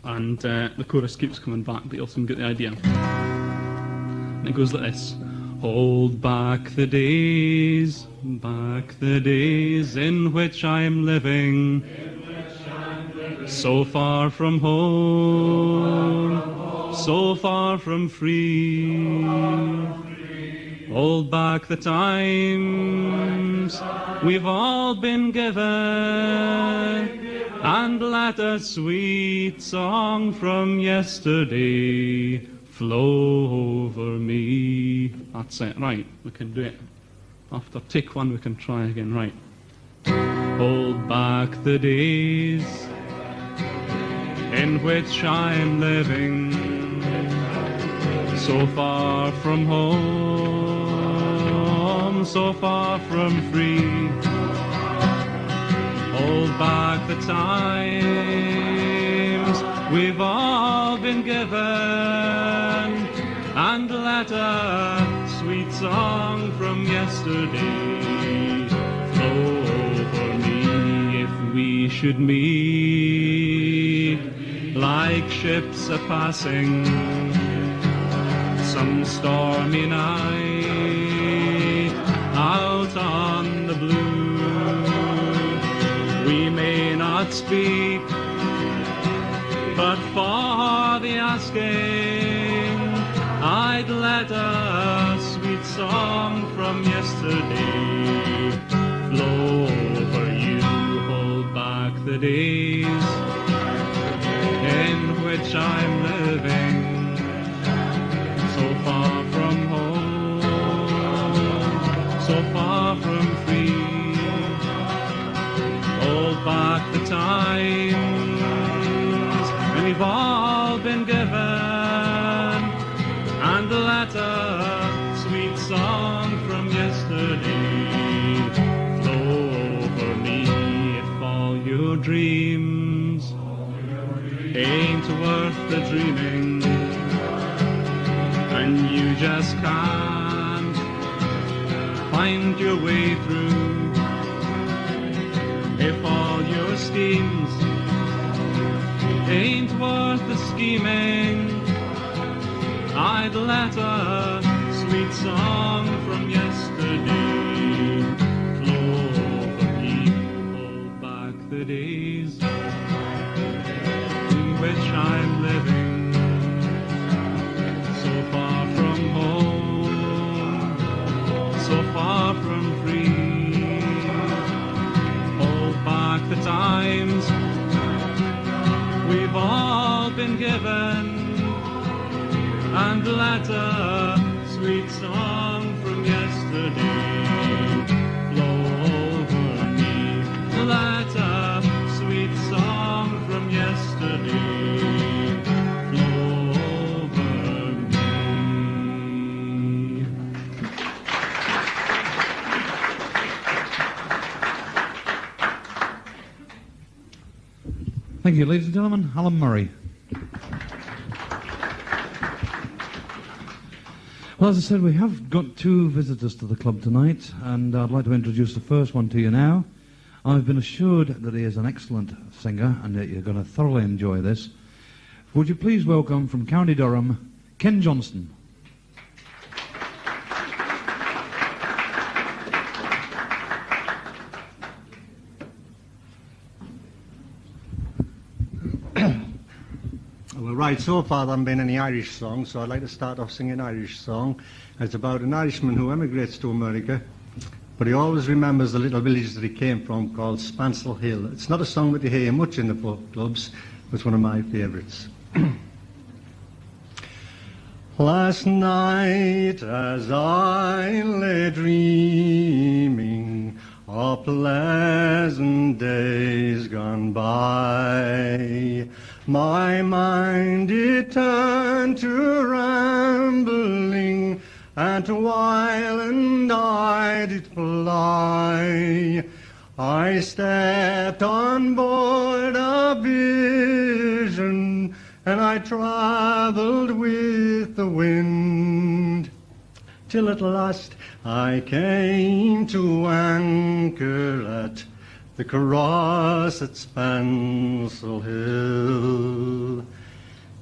and the chorus keeps coming back, but you'll soon get the idea. And it goes like this. Hold back the days in which I'm living, so far from home, so far from free. Hold back the times we've all been given, and let a sweet song from yesterday flow over me. That's it. Right, we can do it. After take one, we can try again. Right. Hold back the days in which I'm living, so far from home, so far from free. hold back the times we've all been given, and let a sweet song from yesterday flow over me. If we should meet like ships a-passing some stormy night out on the blue, we may not speak, but for the asking, I'd let a sweet song from yesterday flow over you. Hold back the days in which I'm living, so far from home, so far from free. Hold back the times we've all been given, and let a sweet song from yesterday flow over me. If all your dreams ain't worth the dreaming, and you just can't find your way through, if all your schemes ain't worth the scheming, I'd let a sweet song from yesterday flow over me. Hold back the days in which I'm living, so far from home, so far from free. Hold back the times we've all been given, and let a sweet song from yesterday flow over me. Let a sweet song from yesterday flow over me. Thank you, ladies and gentlemen. Alan Murray. Well, as I said, we have got two visitors to the club tonight, and I'd like to introduce the first one to you now. I've been assured that he is an excellent singer and that you're going to thoroughly enjoy this. Would you please welcome from County Durham, Ken Johnston. Well, right, so far there haven't been any Irish songs, so I'd like to start off singing an Irish song. It's about an Irishman who emigrates to America, but he always remembers the little village that he came from called Spansel Hill. It's not a song that you hear much in the folk clubs, but it's one of my favourites. Last night as I lay dreaming of pleasant days gone by, my mind it turned to rambling, and while and I did fly, I stepped on board a vision, and I travelled with the wind, till at last I came to anchor at the cross at Spansel Hill,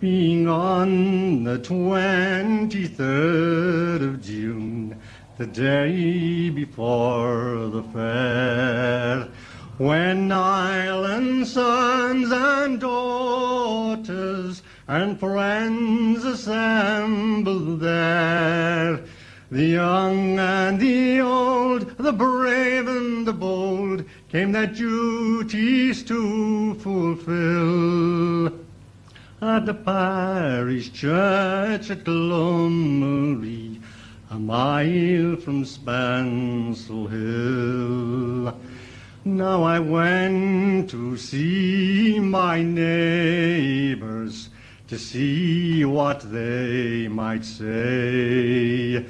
being on the 23rd of June, the day before the fair, when island sons and daughters and friends assembled there, the young and the old, the brave and the bold, came their duties to fulfill. At the parish church at Glummery, a mile from Spansel Hill. Now I went to see my neighbours, to see what they might say.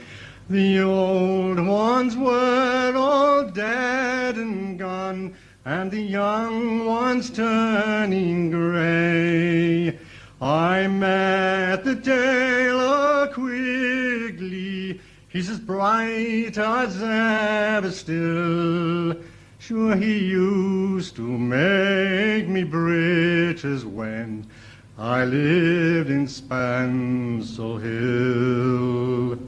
The old ones were all dead and gone, and the young ones turning grey. I met the tailor Quigley, he's as bright as ever still. Sure he used to make me breeches when I lived in Spancel Hill.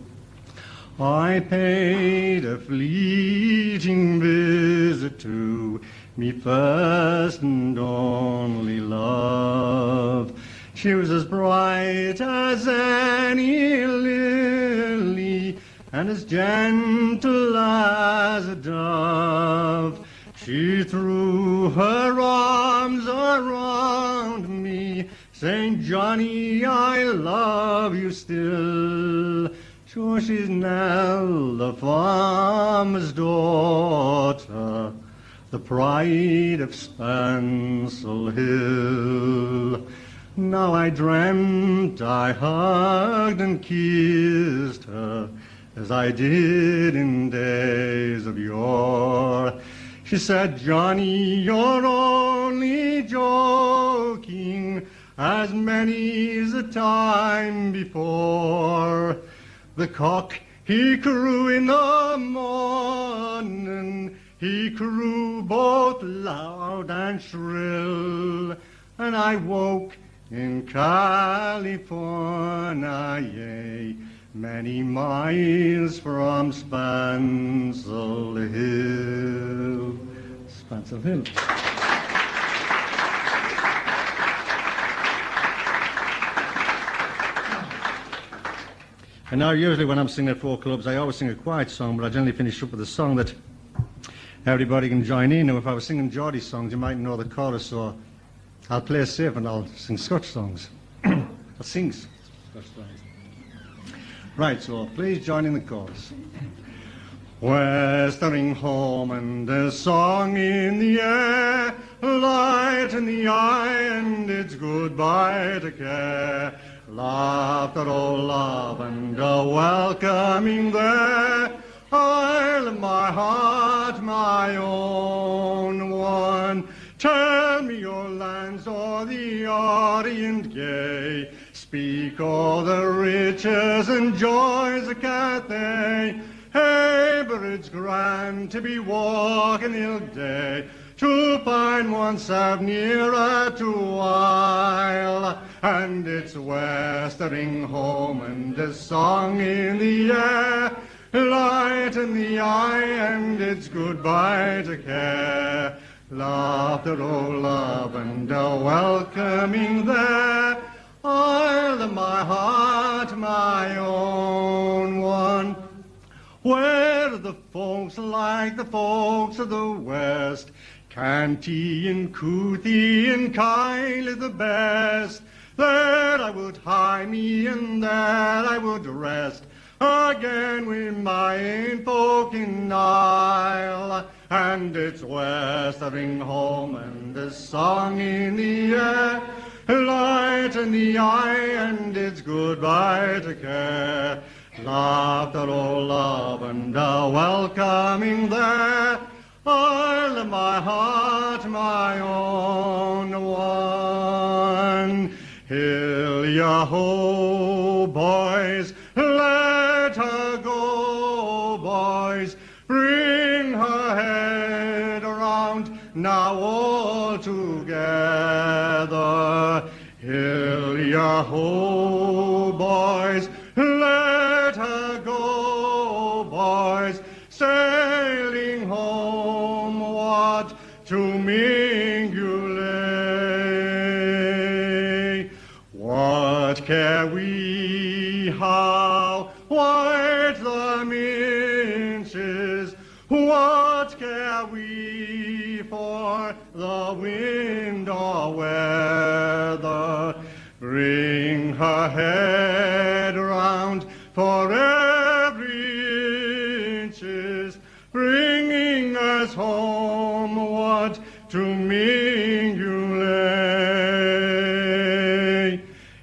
I paid a fleeting visit to me first and only love. She was as bright as any lily and as gentle as a dove. She threw her arms around me, saying, Johnny, I love you still. Sure, she's Nell, the farmer's daughter, the pride of Spancel Hill. Now I dreamt I hugged and kissed her, as I did in days of yore. She said, Johnny, you're only joking, as many's the time before. The cock, he crew in the morning, he crew both loud and shrill, and I woke in California, yea, many miles from Spancel Hill. Spancel Hill. And now usually when I'm singing at folk clubs, I always sing a quiet song, but I generally finish up with a song that everybody can join in. Now if I was singing Geordie songs, you might know the chorus, so I'll play it safe and I'll sing Scotch songs. I'll sing Scotch songs. Right, so please join in the chorus. Westering home and a song in the air, light in the eye and it's goodbye to care. Laughter, oh love, and a welcoming there. Isle of my heart, my own one. Tell me your lands o'er the Orient gay. Speak o'er the riches and joys of Cathay. Hey, but it's grand to be walking all day, to find oneself nearer to Isle, and it's westering home and a song in the air, light in the eye and it's goodbye to care. Laughter, oh love, and a welcoming there. Isle of my heart, my own one. Where are the folks like the folks of the West? Canty and Couthie and Kyle the best. There I would hie me and there I would rest again with my ain folk in Isle. And it's westering home and a song in the air, light in the eye and it's goodbye to care. Laughter, oh love, and a welcoming there. Isle of my heart, my own one. Hill ya ho, boys, let her go, boys. Bring her head around now all together. Hill ya ho, boys, let her go, boys. Sailing homeward to Mingulay. What care we how white the minch is? What care we for the wind or weather? Bring her head round for every inch is bringing us homeward to Mingulay.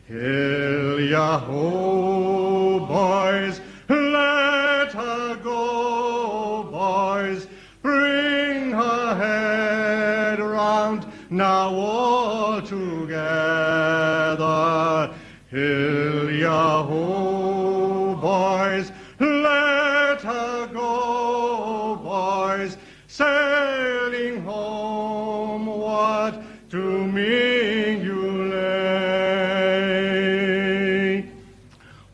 Hill ya ho, boys, let her go, boys, bring her head now all together. Hill-yah-ho, boys, let her go, boys, sailing homeward to Mingulay.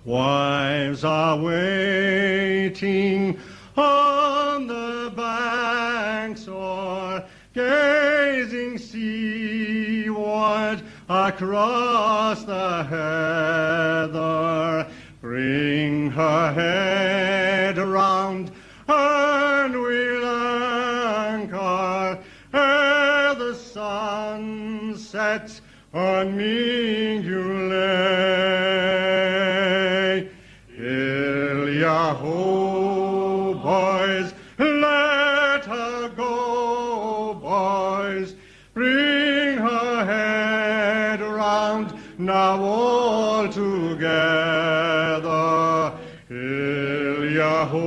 Wives are waiting on the banks or gazing seaward across the heather. Bring her head round and we'll anchor ere the sun sets on Mingulay. Hill-yah-ho, boys, let her go, boys. Bring her head round, now all together. Hill-yah-ho,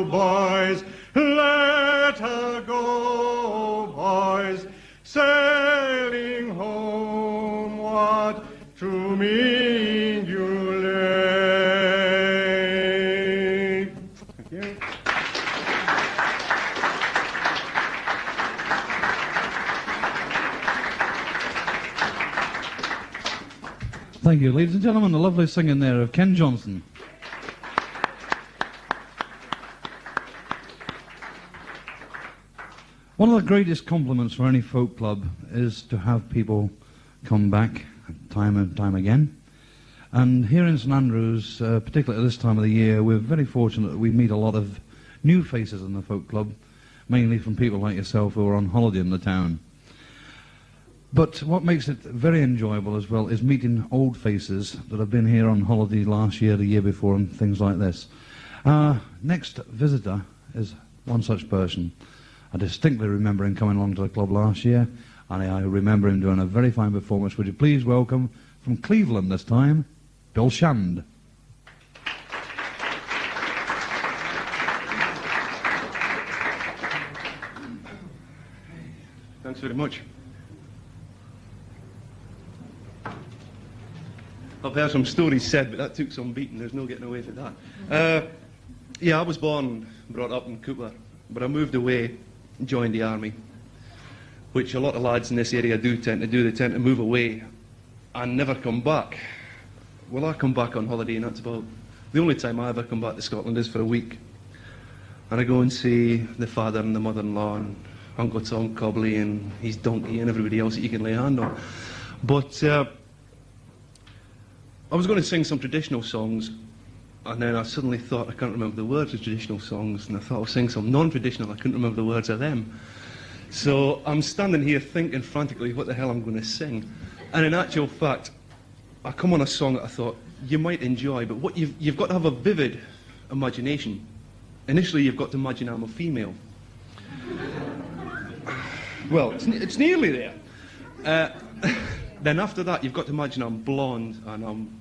boys, let her go, boys. Sailing homeward to Mingulay. Thank you. Thank you, ladies and gentlemen. The lovely singing there of Ken Johnson. One of the greatest compliments for any folk club is to have people come back time and time again. And here in St Andrews, particularly at this time of the year, we're very fortunate that we meet a lot of new faces in the folk club, mainly from people like yourself who are on holiday in the town. But what makes it very enjoyable as well is meeting old faces that have been here on holiday last year, the year before, and things like this. Our next visitor is one such person. I distinctly remember him coming along to the club last year, and I remember him doing a very fine performance. Would you please welcome, from Cleveland this time, Bill Shand. Thanks very much. I've heard some stories said, but that took some beating. There's no getting away from that. Yeah, I was born, brought up in Cooper, but I moved away, joined the army, which a lot of lads in this area do tend to do. They tend to move away and never come back. Well, I come back on holiday, and that's about the only time I ever come back to Scotland is for a week. And I go and see the father and the mother-in-law and Uncle Tom Cobley and his donkey and everybody else that you can lay a hand on. But I was going to sing some traditional songs, and then I suddenly thought I can't remember the words of traditional songs, and I thought I'll sing some non-traditional. I couldn't remember the words of them. So I'm standing here thinking frantically what the hell I'm going to sing. And in actual fact, I come on a song that I thought you might enjoy, but what you've got to have a vivid imagination. Initially, you've got to imagine I'm a female. Well, it's nearly there. Then after that, you've got to imagine I'm blonde and I'm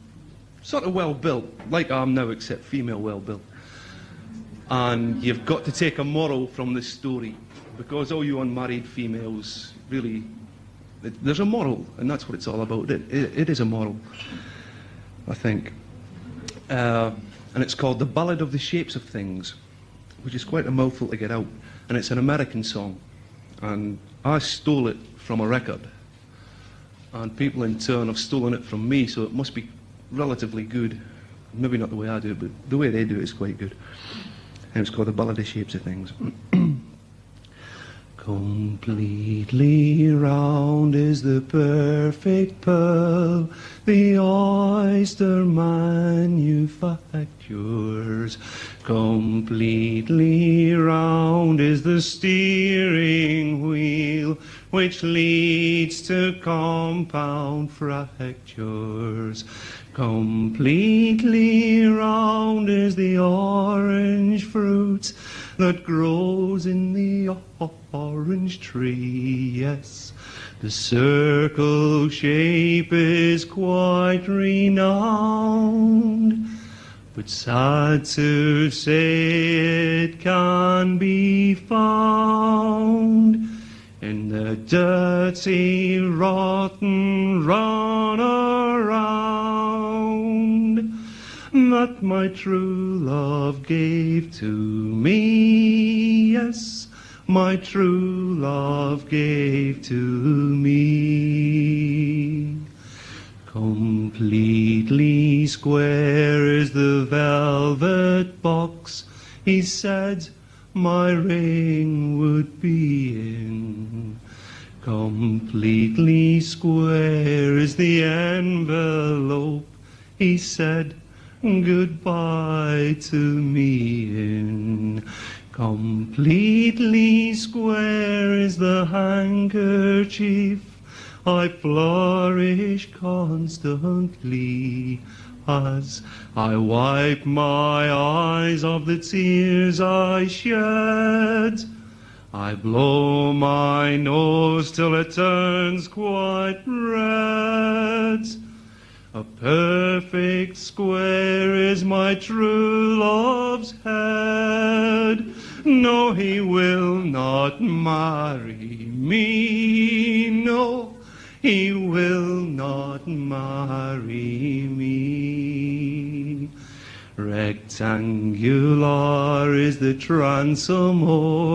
sort of well-built, like I am now, except female well-built. And you've got to take a moral from this story, because all you unmarried females, really, there's a moral, and that's what it's all about. It is a moral, I think. And it's called The Ballad of the Shapes of Things, which is quite a mouthful to get out. And it's an American song. And I stole it from a record. And people in turn have stolen it from me, so it must be relatively good. Maybe not the way I do it, but the way they do it is quite good. And it's called The Ballad of Shapes of Things. Completely round is the perfect pearl, the oyster manufactures. Completely round is the steering wheel, which leads to compound fractures. Completely round is the orange fruit that grows in the orange tree, yes. The circle shape is quite renowned, but sad to say it can be found in the a dirty, rotten run around that my true love gave to me. Yes, my true love gave to me. Completely square is the velvet box he said my ring would be in. Completely square is the envelope he said goodbye to me in. Completely square is the handkerchief I flourish constantly as I wipe my eyes of the tears I shed. I blow my nose till it turns quite red. A perfect square is my true love's head. No, he will not marry me. No, he will not marry me. Rectangular is the transom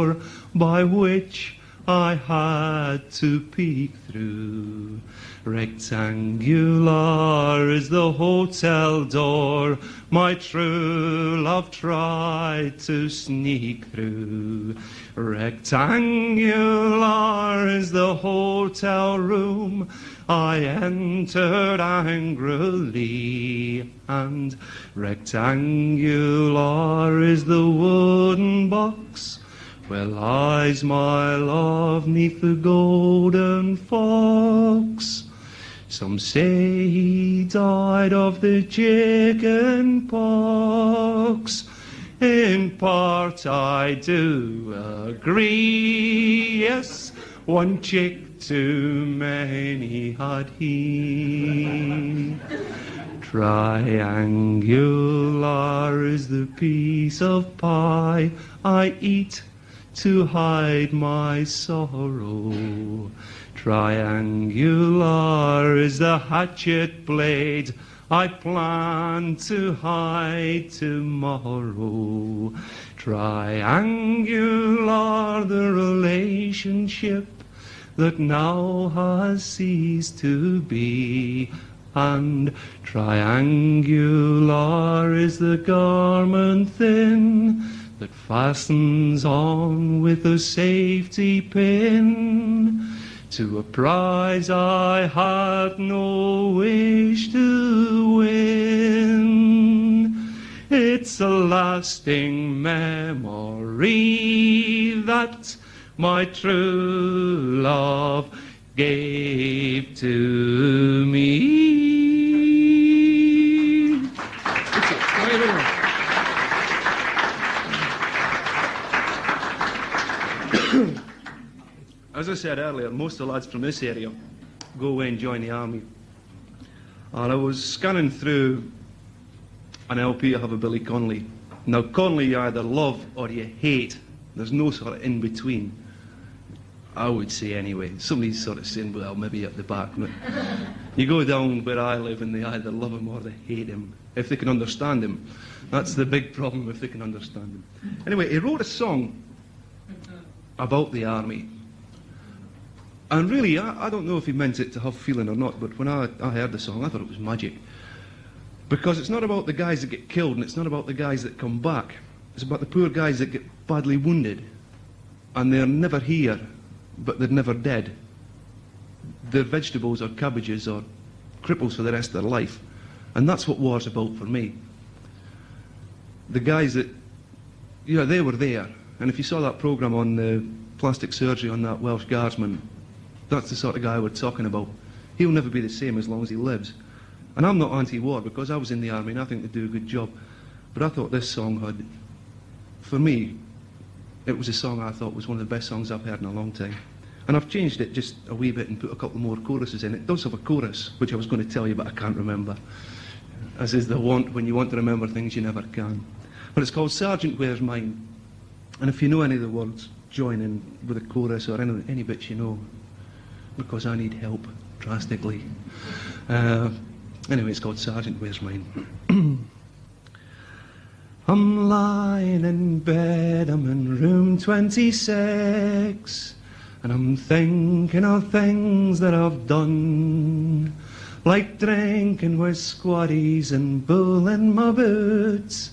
door by which I had to peek through. Rectangular is the hotel door my true love tried to sneak through. Rectangular is the hotel room I entered angrily, and rectangular is the wooden box where lies my love neath the golden fox. Some say he died of the chicken pox. In part I do agree, yes, one chick too many had he. Triangular is the piece of pie I eat to hide my sorrow. Triangular is the hatchet blade I plan to hide tomorrow. Triangular the relationship that now has ceased to be, and triangular is the garment thin that fastens on with a safety pin to a prize I had no wish to win. It's a lasting memory that my true love gave to me. That's it. As I said earlier, most of the lads from this area go away and join the army. And I was scanning through an LP I have of Billy Connolly. Now, Connolly you either love or you hate. There's no sort of in between. I would say anyway. Somebody's sort of saying, well, maybe at the back. But you go down where I live and they either love him or they hate him. If they can understand him. That's the big problem, if they can understand him. Anyway, he wrote a song about the army. And really, I don't know if he meant it to have feeling or not, but when I heard the song, I thought it was magic. Because it's not about the guys that get killed, and it's not about the guys that come back. It's about the poor guys that get badly wounded. And they're never here, but they're never dead. They're vegetables or cabbages or cripples for the rest of their life. And that's what war's about for me. The guys that, yeah, they were there. And if you saw that programme on the plastic surgery on that Welsh guardsman, that's the sort of guy we're talking about. He'll never be the same as long as he lives. And I'm not anti-war because I was in the army and I think they do a good job. But I thought this song had, for me, it was a song I thought was one of the best songs I've heard in a long time. And I've changed it just a wee bit and put a couple more choruses in. It does have a chorus, which I was going to tell you, but I can't remember. As is the want, when you want to remember things, you never can. But it's called Sergeant Wears Mine. And if you know any of the words, join in with a chorus or any bits you know. because I need help drastically. Anyway, it's called Sergeant Where's Mine. I'm lying in bed, I'm in room 26, and I'm thinking of things that I've done, like drinking with squaddies and bulling my boots,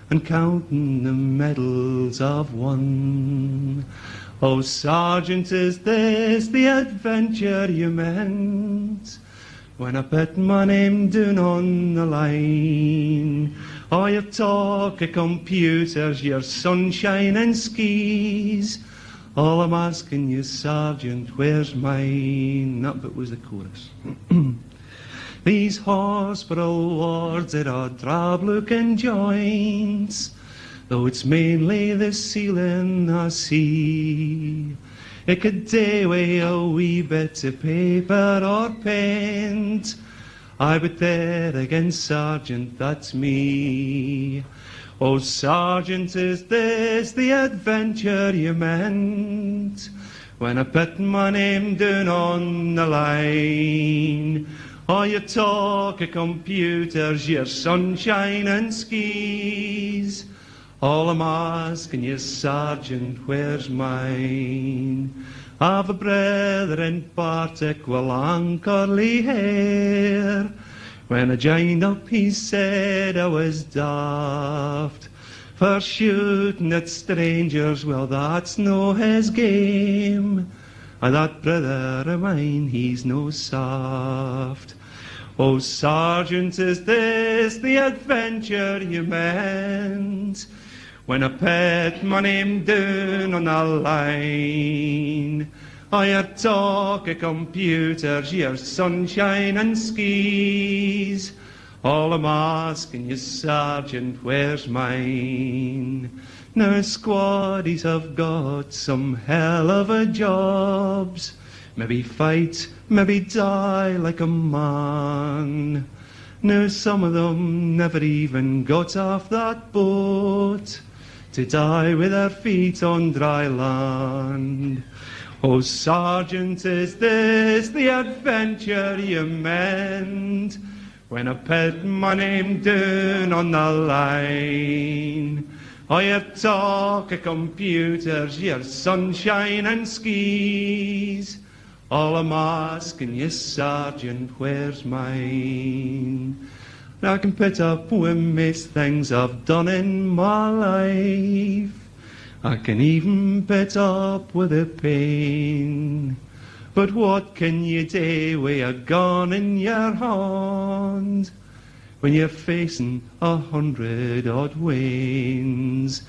and counting the medals I've won. Oh, Sergeant, is this the adventure you meant, when I put my name down on the line? Oh, you talk of computers, your sunshine and skis. All I'm asking you, Sergeant, where's mine? That bit was the chorus. These hospital wards that are drab-looking joints, though it's mainly the ceiling I see. It could do with a wee bit of paper or paint. I but there again, Sergeant, that's me. Oh, Sergeant, is this the adventure you meant, when I put my name down on the line? Oh, you talk of computers, your sunshine and skis. All I'm asking you, Sergeant, where's mine? I've a brother in Partick with long curly hair. When I joined up he said I was daft for shooting at strangers. Well, that's no his game, and that brother of mine, he's no soft. Oh, Sergeant, is this the adventure you meant, when I put my name down on the line? Oh, you talk of computers, your sunshine and skis. All I'm asking you, Sergeant, where's mine? Now, squaddies have got some hell of a jobs. Maybe fight, maybe die like a man. Now, some of them never even got off that boat to die with their feet on dry land. Oh, Sergeant, is this the adventure you meant, when I put my name down on the line? Oh, you talk of computers, your sunshine and skis. All I'm asking you, Sergeant, where's mine? Now I can put up with most things I've done in my life. I can even put up with the pain. But what can you do with a gun in your hand, when you're facing 100-odd wains?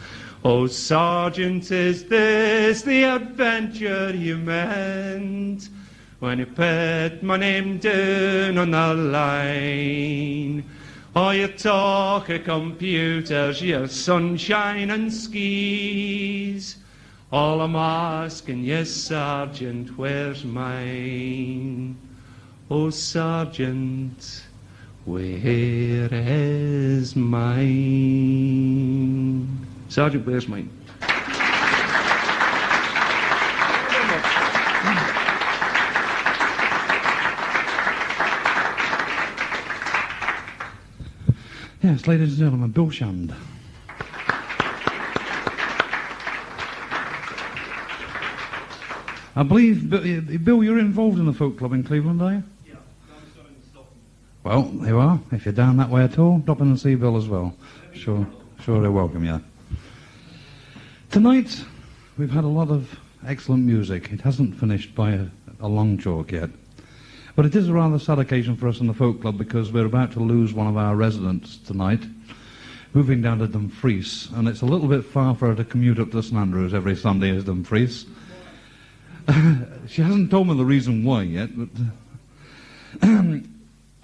Oh, Sergeant, is this the adventure you meant, when you put my name down on the line? Oh, you talk of computers, your sunshine and skis. All I'm asking you, Sergeant, where's mine? Oh, Sergeant, where is mine? Sergeant, where's mine? Yes, ladies and gentlemen, Bill Shand. I believe, Bill, you're involved in the folk club in Cleveland, are you? Yeah, I'm still in Stockholm. Well, there you are. If you're down that way at all, drop in and see Bill as well. Sure they'll welcome you. Tonight, we've had a lot of excellent music. It hasn't finished by a long chalk yet. But it is a rather sad occasion for us in the folk club, because we're about to lose one of our residents tonight, moving down to Dumfries, and it's a little bit far for her to commute up to St Andrews every Sunday as Dumfries. She hasn't told me the reason why yet, but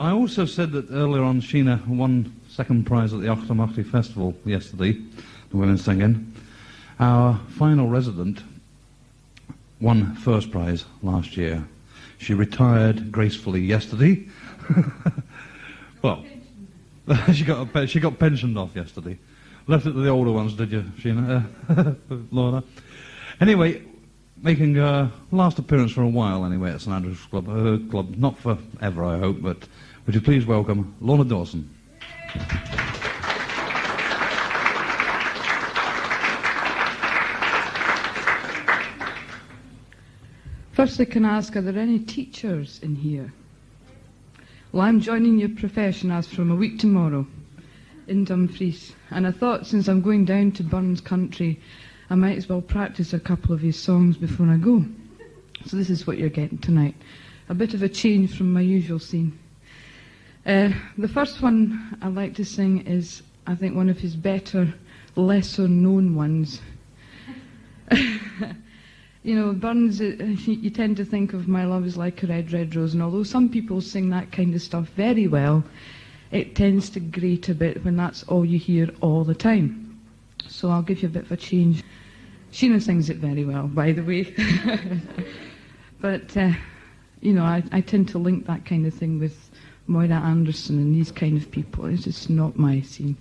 I also said that earlier on Sheena won second prize at the Autumn Festival yesterday, the women's singing. Our final resident won first prize last year. She retired gracefully yesterday. Well, she got pensioned off yesterday. Left it to the older ones, did you, Sheena? Lorna? Anyway, making her last appearance for a while anyway at St Andrew's Club. Not forever, I hope, but would you please welcome Lorna Dawson. Firstly, can I ask, are there any teachers in here? Well, I'm joining your profession as from a week tomorrow in Dumfries, and I thought since I'm going down to Burns country, I might as well practice a couple of his songs before I go. So this is what you're getting tonight. A bit of a change from my usual scene. The first one I'd like to sing is, I think, one of his better, lesser known ones. You know, Burns, you tend to think of My Love Is Like a Red, Red Rose, and although some people sing that kind of stuff very well, it tends to grate a bit when that's all you hear all the time. So I'll give you a bit of a change. Sheena sings it very well, by the way. But, you know, I tend to link that kind of thing with Moira Anderson and these kind of people. It's just not my scene.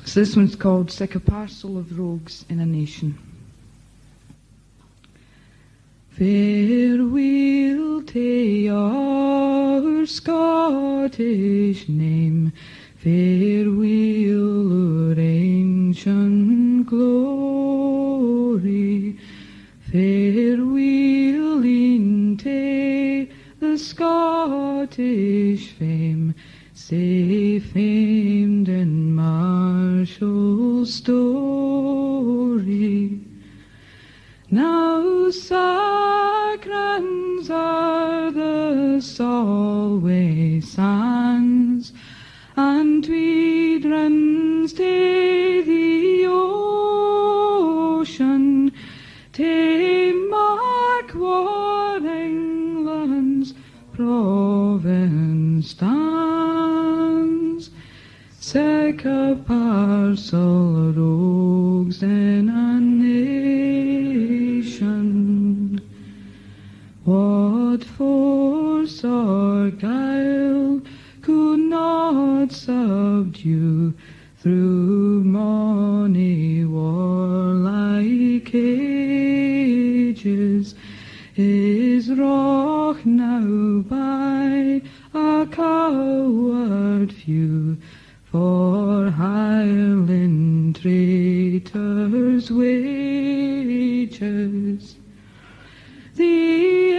So this one's called Sic a Parcel of Rogues in a Nation. Farewell to your Scottish name, farewell our ancient glory, farewell into the Scottish fame, sae famed in martial story. Now Sacrins are the Solway sands, and Tweed runs to the ocean, to mark what England's province stands. Sic a parcel of rogues in a nation, what force or guile could not subdue through many warlike ages, is wrought now by a coward few, for Highland traitors' wages. The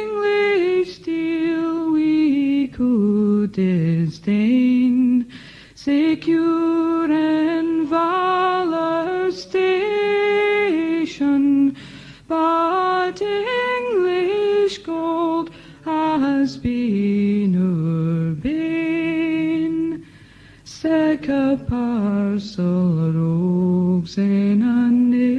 English steel we could disdain, secure in valor's station, but English gold has been our bane. Sic a parcel of rogues in a nation.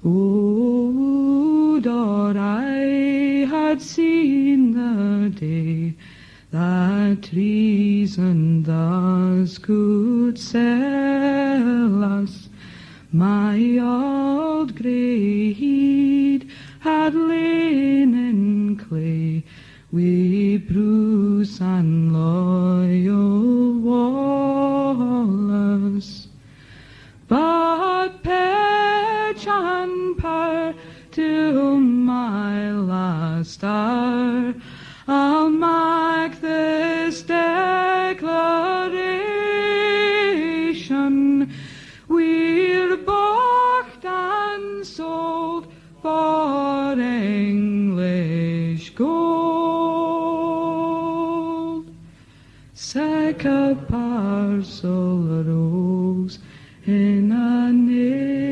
Would or I had seen the day that treason thus could sell us. My old grey heed had lain in clay, wi' Bruce and loyal Wallace. But pitch and power till my last hour, I'll make this declaration: we're bought and sold for English gold. Sic a parcel of rogues in a nation.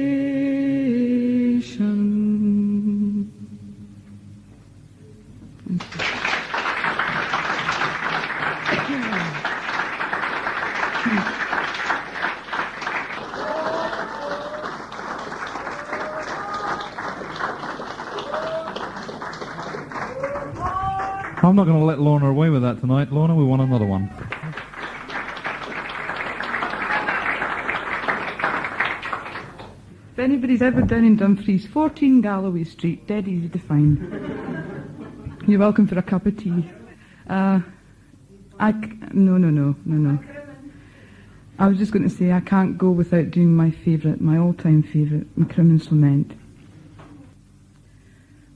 I'm not going to let Lorna away with that tonight. Lorna, we want another one. If anybody's ever down in Dumfries, 14 Galloway Street, dead easy to find. You're welcome for a cup of tea. No. I was just going to say I can't go without doing my favourite, my all-time favourite, Macrimmon's Lament.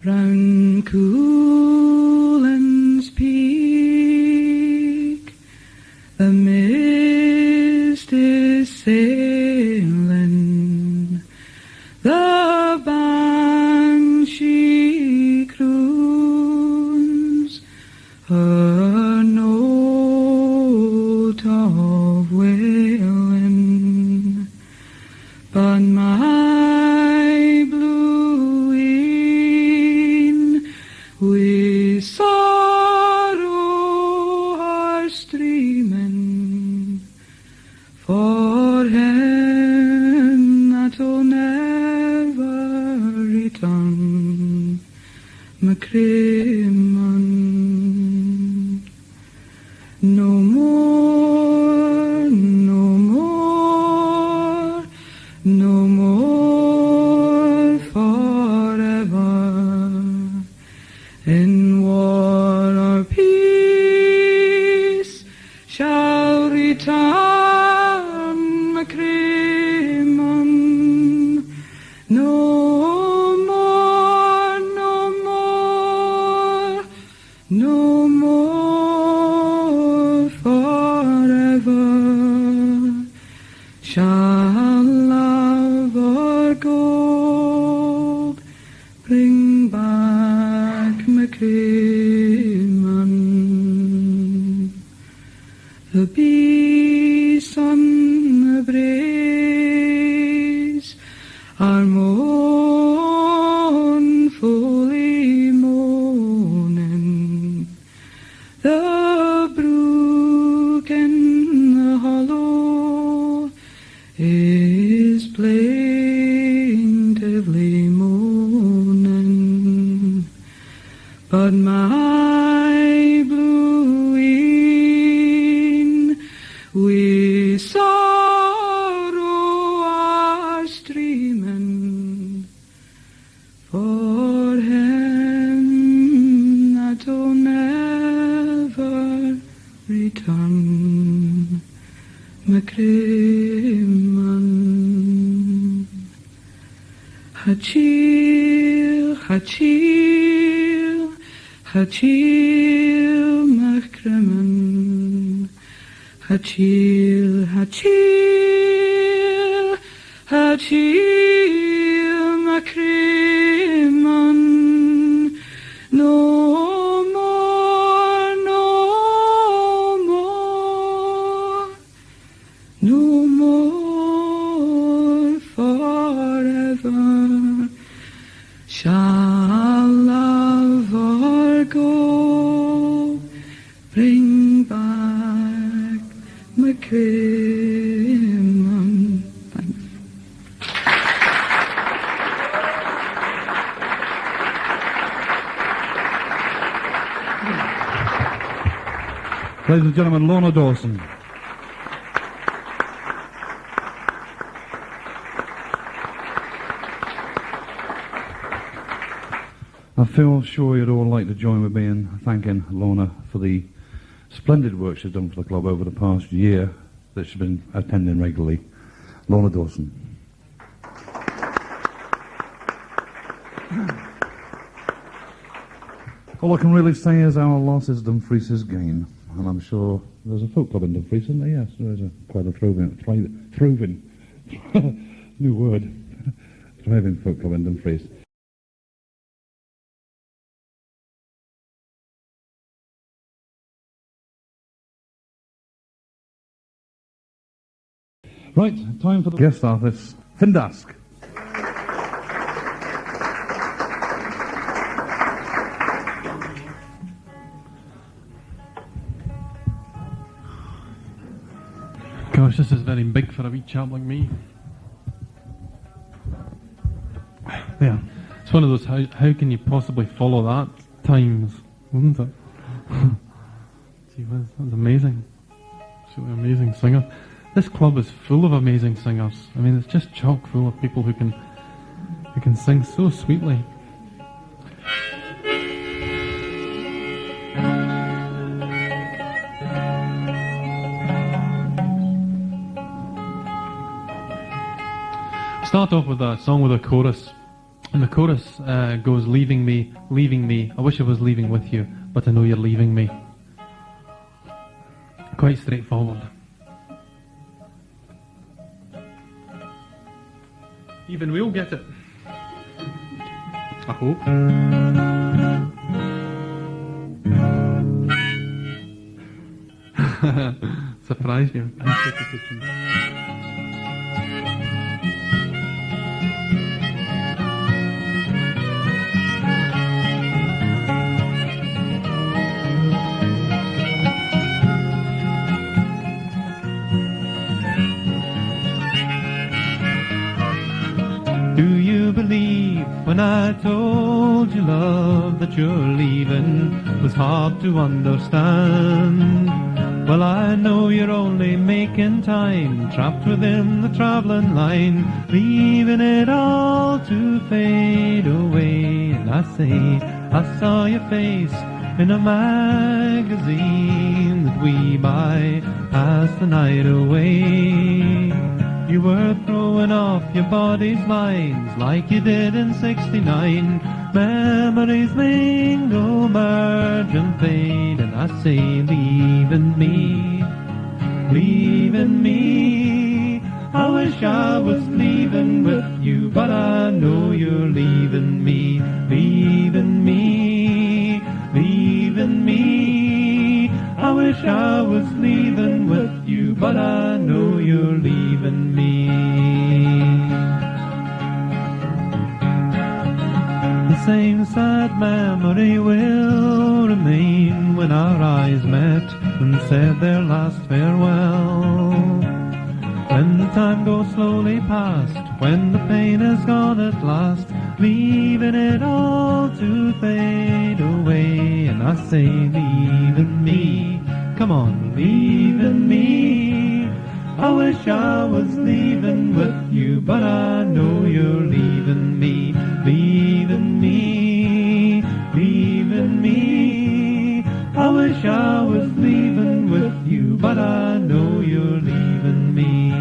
Round Coolan's Peak, the mist is sailing, the banshee croons her note of wailing, but my blue with sorrow are streaming for him that will never return, Macrimmonn. No more, no more, no more forever. In war or peace shall return, Macrimmonn. No more, no more, no more forever shall love or gold bring back Macrimmonn. The beasts on the braes are mournfully moaning. The brook in the hollow is plaintively moaning, but my blue with sorrow are streaming for him that will never return, Macrimmonn. Hachil, Hachil, Hachil, Macrimmonn. Hachil, Hachil, Hachil, Macrimmonn. No more, no more, no more forever shall love or go bring back Macrimmonn. Thanks. Ladies and gentlemen, Lorna Dawson. I feel sure you'd all like to join with me in thanking Lorna for the splendid work she's done for the club over the past year that she's been attending regularly. Lorna Dawson. All I can really say is our loss is Dumfries's gain, and I'm sure there's a folk club in Dumfries, isn't there? Yes, there is quite a thriving new word, thriving folk club in Dumfries. Right, time for the guest artist, Findask. Gosh, this is very big for a wee chap like me. There. It's one of those, how can you possibly follow that times, wasn't it? Gee whiz, that was amazing. Absolutely amazing singer. This club is full of amazing singers. I mean, it's just chock full of people who can sing so sweetly. Start off with a song with a chorus. And the chorus goes, leaving me, I wish I was leaving with you, but I know you're leaving me. Quite straightforward. Even we'll get it. I hope. Surprise you. Do you believe when I told you, love, that you're leaving was hard to understand? Well, I know you're only making time, trapped within the travelling line, leaving it all to fade away. And I say, I saw your face in a magazine that we buy, passed the night away. You were throwing off your body's lines like you did in '69. Memories mingle, merge and fade, and I say, leaving me, leaving me. I wish I was leaving with you, but I know you're leaving me, leaving me, leaving me. I wish I was leaving with you, but I know you're leaving me. The same sad memory will remain when our eyes met and said their last farewell. When the time goes slowly past, when the pain is gone at last, leaving it all to fade away. And I say, leaving me, come on, leaving me. I wish I was leaving with you, but I know you're leaving me, leaving me, leaving me. I wish I was leaving with you, but I know you're leaving me.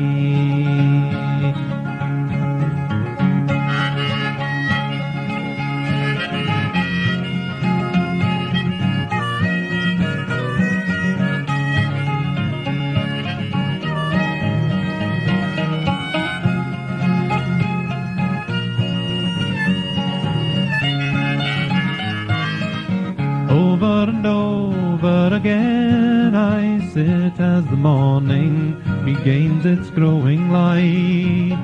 Over and over again I sit as the morning regains its growing light,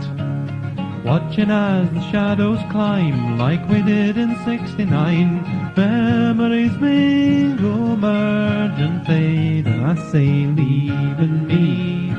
watching as the shadows climb like we did in '69. Memories mingle, merge and fade, and I say, leaving me,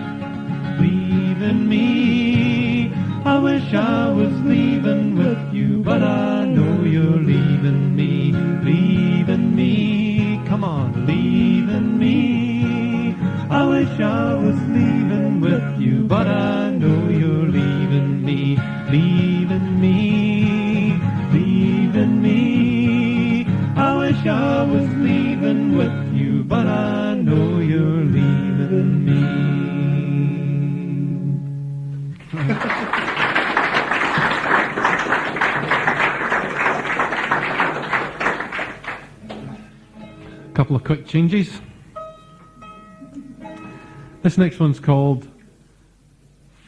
leaving me. I wish I was leaving with you, but I know you're leaving me, leaving me. Come on, leaving me. I wish I was leaving with you, but I know you're leaving me, leaving me, leaving me. I wish I was leaving with you, but I know you're leaving me. Couple of quick changes. This next one's called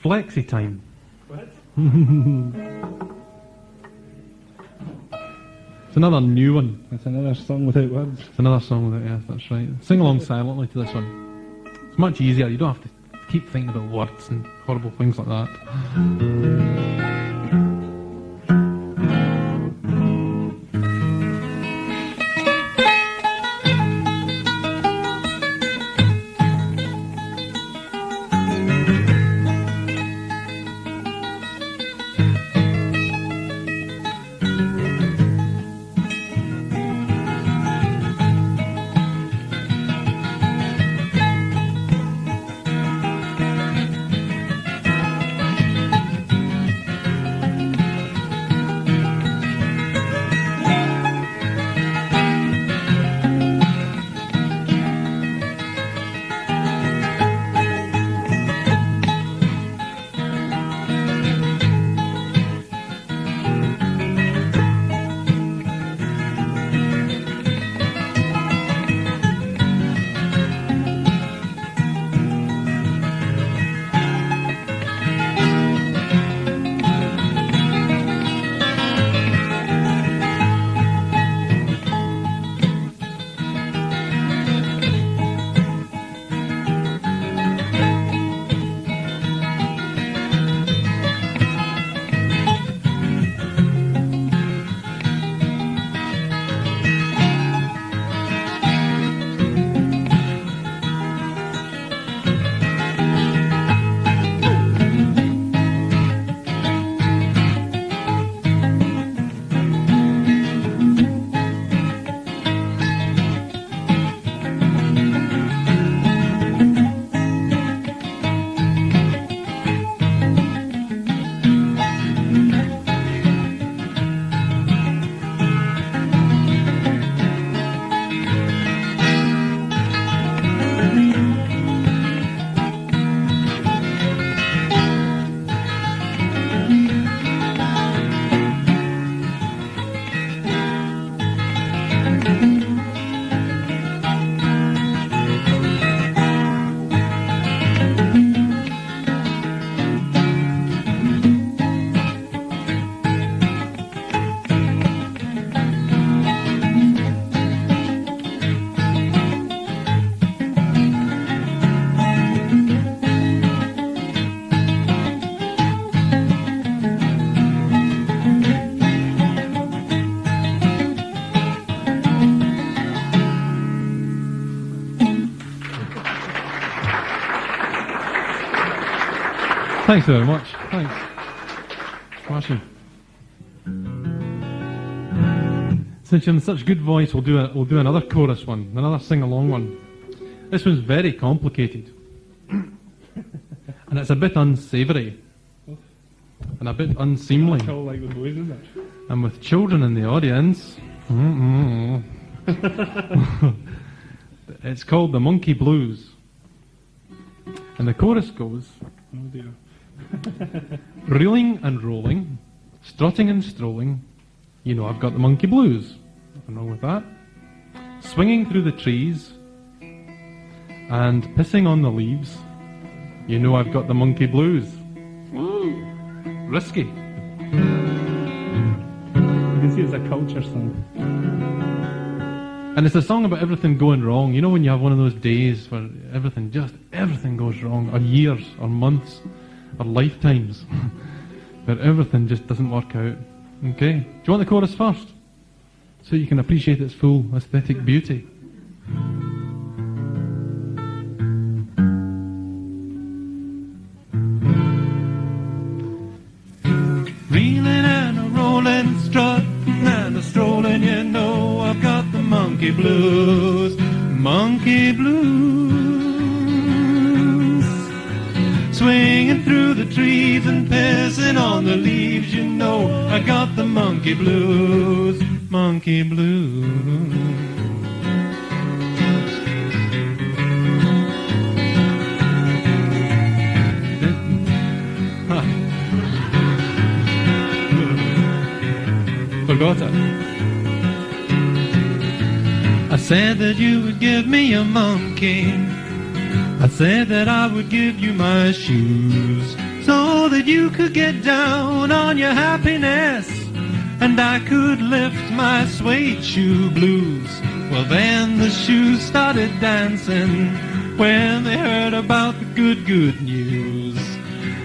Flexi Time. What? It's another new one. That's another song without words. It's another song with it, yes, that's right. Sing along silently to this one. It's much easier, you don't have to keep thinking about words and horrible things like that. Thanks very much. Thanks. Smashing. Since you're in such good voice, we'll do another chorus one, another sing-along one. This one's very complicated. And it's a bit unsavoury. And a bit unseemly. That's all like the boys, isn't it? And with children in the audience, it's called The Monkey Blues. And the chorus goes, Oh dear. reeling and rolling, strutting and strolling, you know I've got the monkey blues. Nothing wrong with that. Swinging through the trees and pissing on the leaves, you know I've got the monkey blues. Ooh, risky. You can see it's a culture song. And it's a song about everything going wrong. You know when you have one of those days where everything goes wrong, or years, or months, or lifetimes, where everything just doesn't work out. Okay? Do you want the chorus first? So you can appreciate its full aesthetic beauty. Reeling and a rolling, strutting and a strolling, you know I've got the monkey blues, monkey blues. Swinging through the trees and pissing on the leaves, you know I got the monkey blues, monkey blues. Forgot it. I said that you would give me a monkey. I said that I would give you my shoes, so that you could get down on your happiness, and I could lift my suede shoe blues. Well, then the shoes started dancing when they heard about the good news.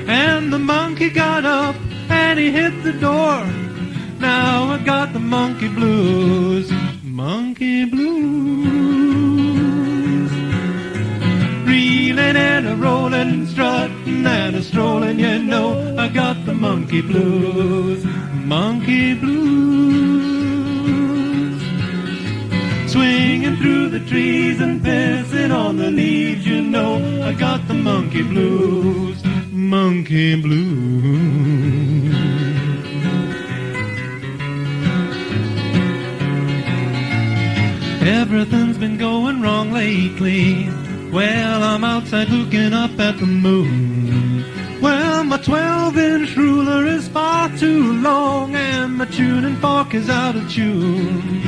And the monkey got up and he hit the door. Now I got the monkey blues, monkey blues. Reeling and a rolling, strutting and a strolling, you know I got the monkey blues, monkey blues. Swinging through the trees and pissing on the leaves, you know I got the monkey blues, monkey blues. Everything's been going wrong lately. Well, I'm outside looking up at the moon. Well, my 12-inch ruler is far too long, and my tuning fork is out of tune.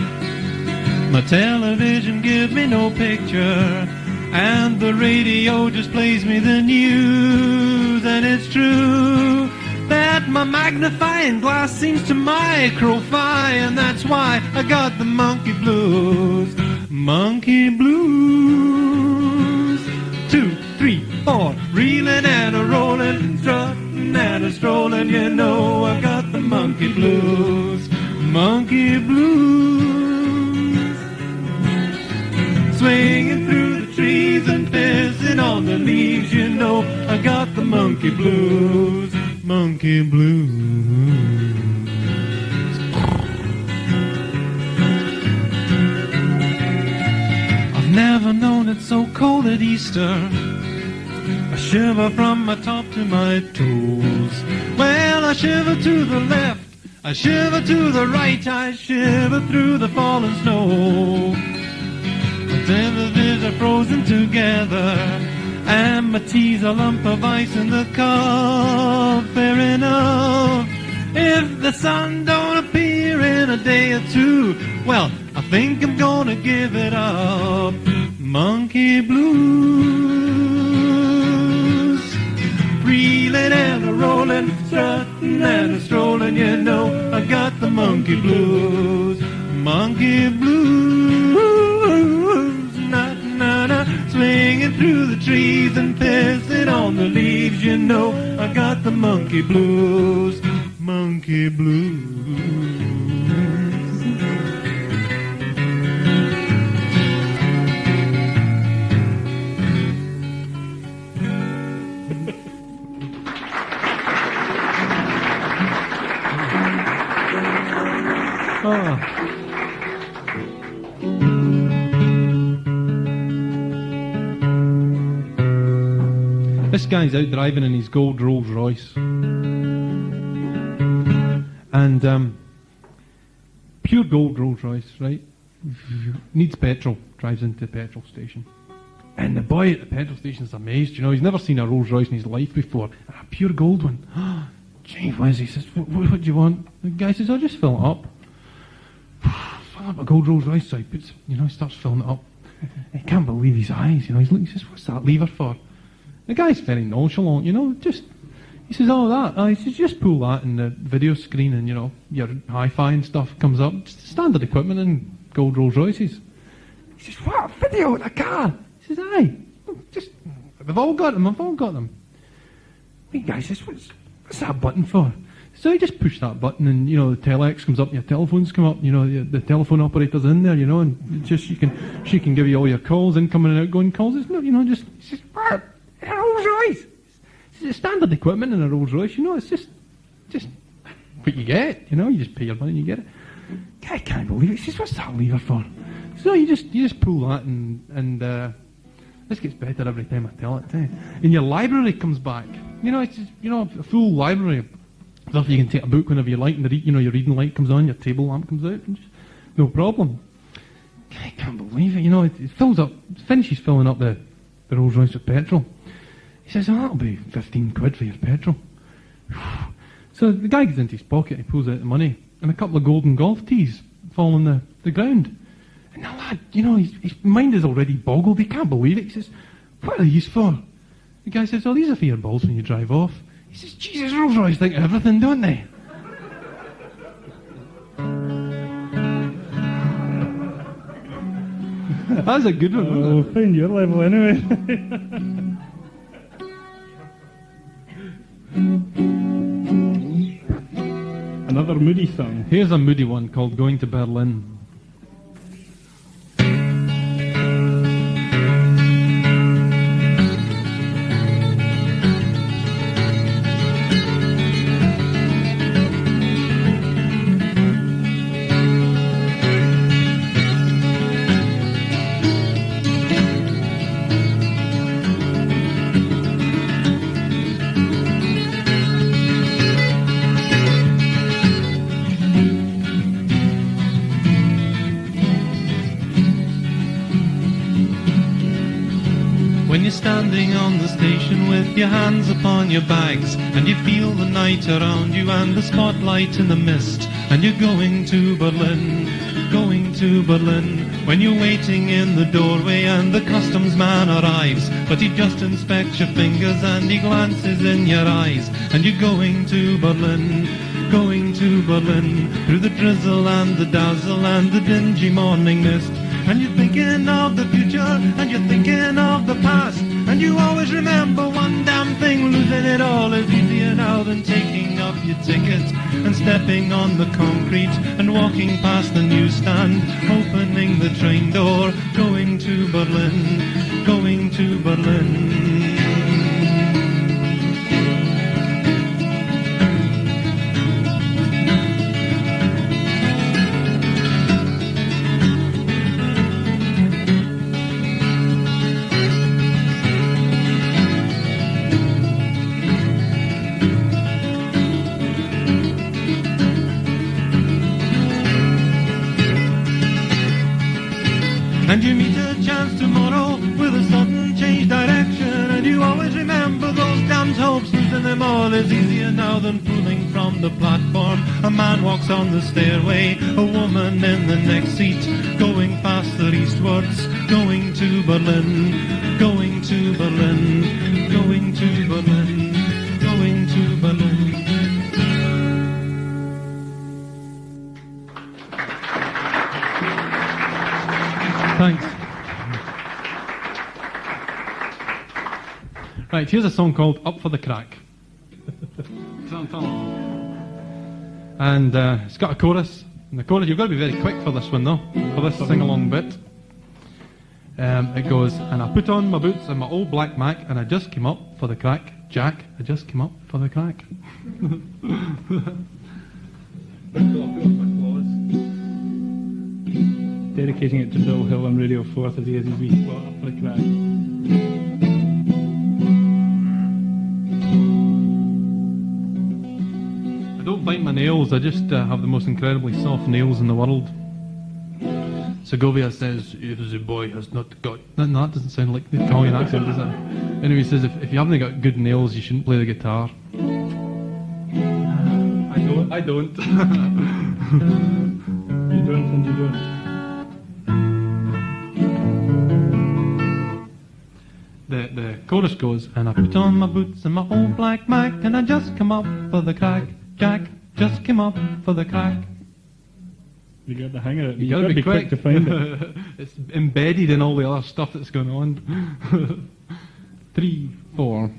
My television gives me no picture, and the radio just plays me the news. And it's true that my magnifying glass seems to microfy, and that's why I got the monkey blues, monkey blues. 2, 3, 4, reeling and a rolling, strutting and a strolling, you know I got the monkey blues, monkey blues. Swinging through the trees and pissing on the leaves, you know I got the monkey blues, monkey blues. I've never known it so cold at Easter. I shiver from my top to my toes. Well, I shiver to the left, I shiver to the right, I shiver through the falling snow. My televisions are frozen together, and my tea's a lump of ice in the cup. Fair enough, if the sun don't appear in a day or two, well, I think I'm gonna give it up. Monkey blues. Reeling and a rolling, strutting and a strolling, you know I got the monkey blues, monkey blues. Na na na, swinging through the trees and pissing on the leaves, you know I got the monkey blues, monkey blues. This guy's out driving in his gold Rolls Royce. And pure gold Rolls Royce, right? Needs petrol, drives into the petrol station. And the boy at the petrol station is amazed, you know, he's never seen a Rolls Royce in his life before. A pure gold one. Gee whiz, he says, what do you want? The guy says, I'll just fill it up. Fill up a gold Rolls Royce, so he puts, you know, he starts filling it up. He can't believe his eyes, you know, he's looking, he says, what's that lever for? The guy's very nonchalant, you know, just, he says, oh, that, he says, just pull that in the video screen and, you know, your hi-fi and stuff comes up. Just standard equipment and gold Rolls Royces. He says, what, video in a car? He says, aye, just, they've all got them, I've all got them. The guy says, what's that button for? So he just pushed that button and, you know, the telex comes up and your telephones come up, you know, the telephone operator's in there, you know, and just, she can give you all your calls, incoming and outgoing calls. It's not, you know, just, he says, what? A Rolls Royce. It's standard equipment in a Rolls Royce, you know, it's just what you get, you know, you just pay your money and you get it. I can't believe it. He says, what's that lever for? So you just pull that and this gets better every time I tell it to you. And your library comes back. You know, it's just, you know, a full library. Stuff you can take a book whenever you like and your reading light comes on, your table lamp comes out, and just, no problem. I can't believe it, you know, it fills up, finishes filling up the Rolls Royce with petrol. He says, oh, that'll be 15 quid for your petrol. So the guy gets into his pocket, he pulls out the money, and a couple of golden golf tees fall on the ground. And the lad, you know, his mind is already boggled, he can't believe it. He says, what are these for? The guy says, oh, these are for your balls when you drive off. He says, Jesus, Rolls Royce think of everything, don't they? That's a good one, wasn't it? Find your level anyway. Another moody song. Here's a moody one called Going to Berlin. Standing on the station with your hands upon your bags, and you feel the night around you and the spotlight in the mist, and you're going to Berlin, when you're waiting in the doorway and the customs man arrives, but he just inspects your fingers and he glances in your eyes, and you're going to Berlin, through the drizzle and the dazzle and the dingy morning mist. And you're thinking of the future, and you're thinking of the past, and you always remember one damn thing, losing it all is easier now than taking up your ticket and stepping on the concrete and walking past the newsstand, opening the train door, going to Berlin. And you meet a chance tomorrow with a sudden change direction, and you always remember those damned hopes, losing them all is easier now than pulling from the platform. A man walks on the stairway, a woman in the next seat, going faster eastwards, going to Berlin, going to Berlin, going to Berlin, going to Berlin. Thanks. Right, here's a song called Up for the Crack. And it's got a chorus. And the chorus, you've got to be very quick for this one though, for this sing-along bit. It goes, and I put on my boots and my old black Mac, and I just came up for the crack. Jack, I just came up for the crack. dedicating it to Bill Hill on Radio 4 as he has his wee spot up for the crack. I don't bite my nails, I just have the most incredibly soft nails in the world. Segovia says, if the boy has not got... No, that doesn't sound like the Italian accent, does it? Anyway, he says, if you haven't got good nails, you shouldn't play the guitar. I don't. You don't and you don't. The chorus goes, and I put on my boots and my old black Mac, and I just come up for the crack. Jack just came up for the crack. You got the hang of it. You gotta be quick to find it. It's embedded in all the other stuff that's going on. 3, 4.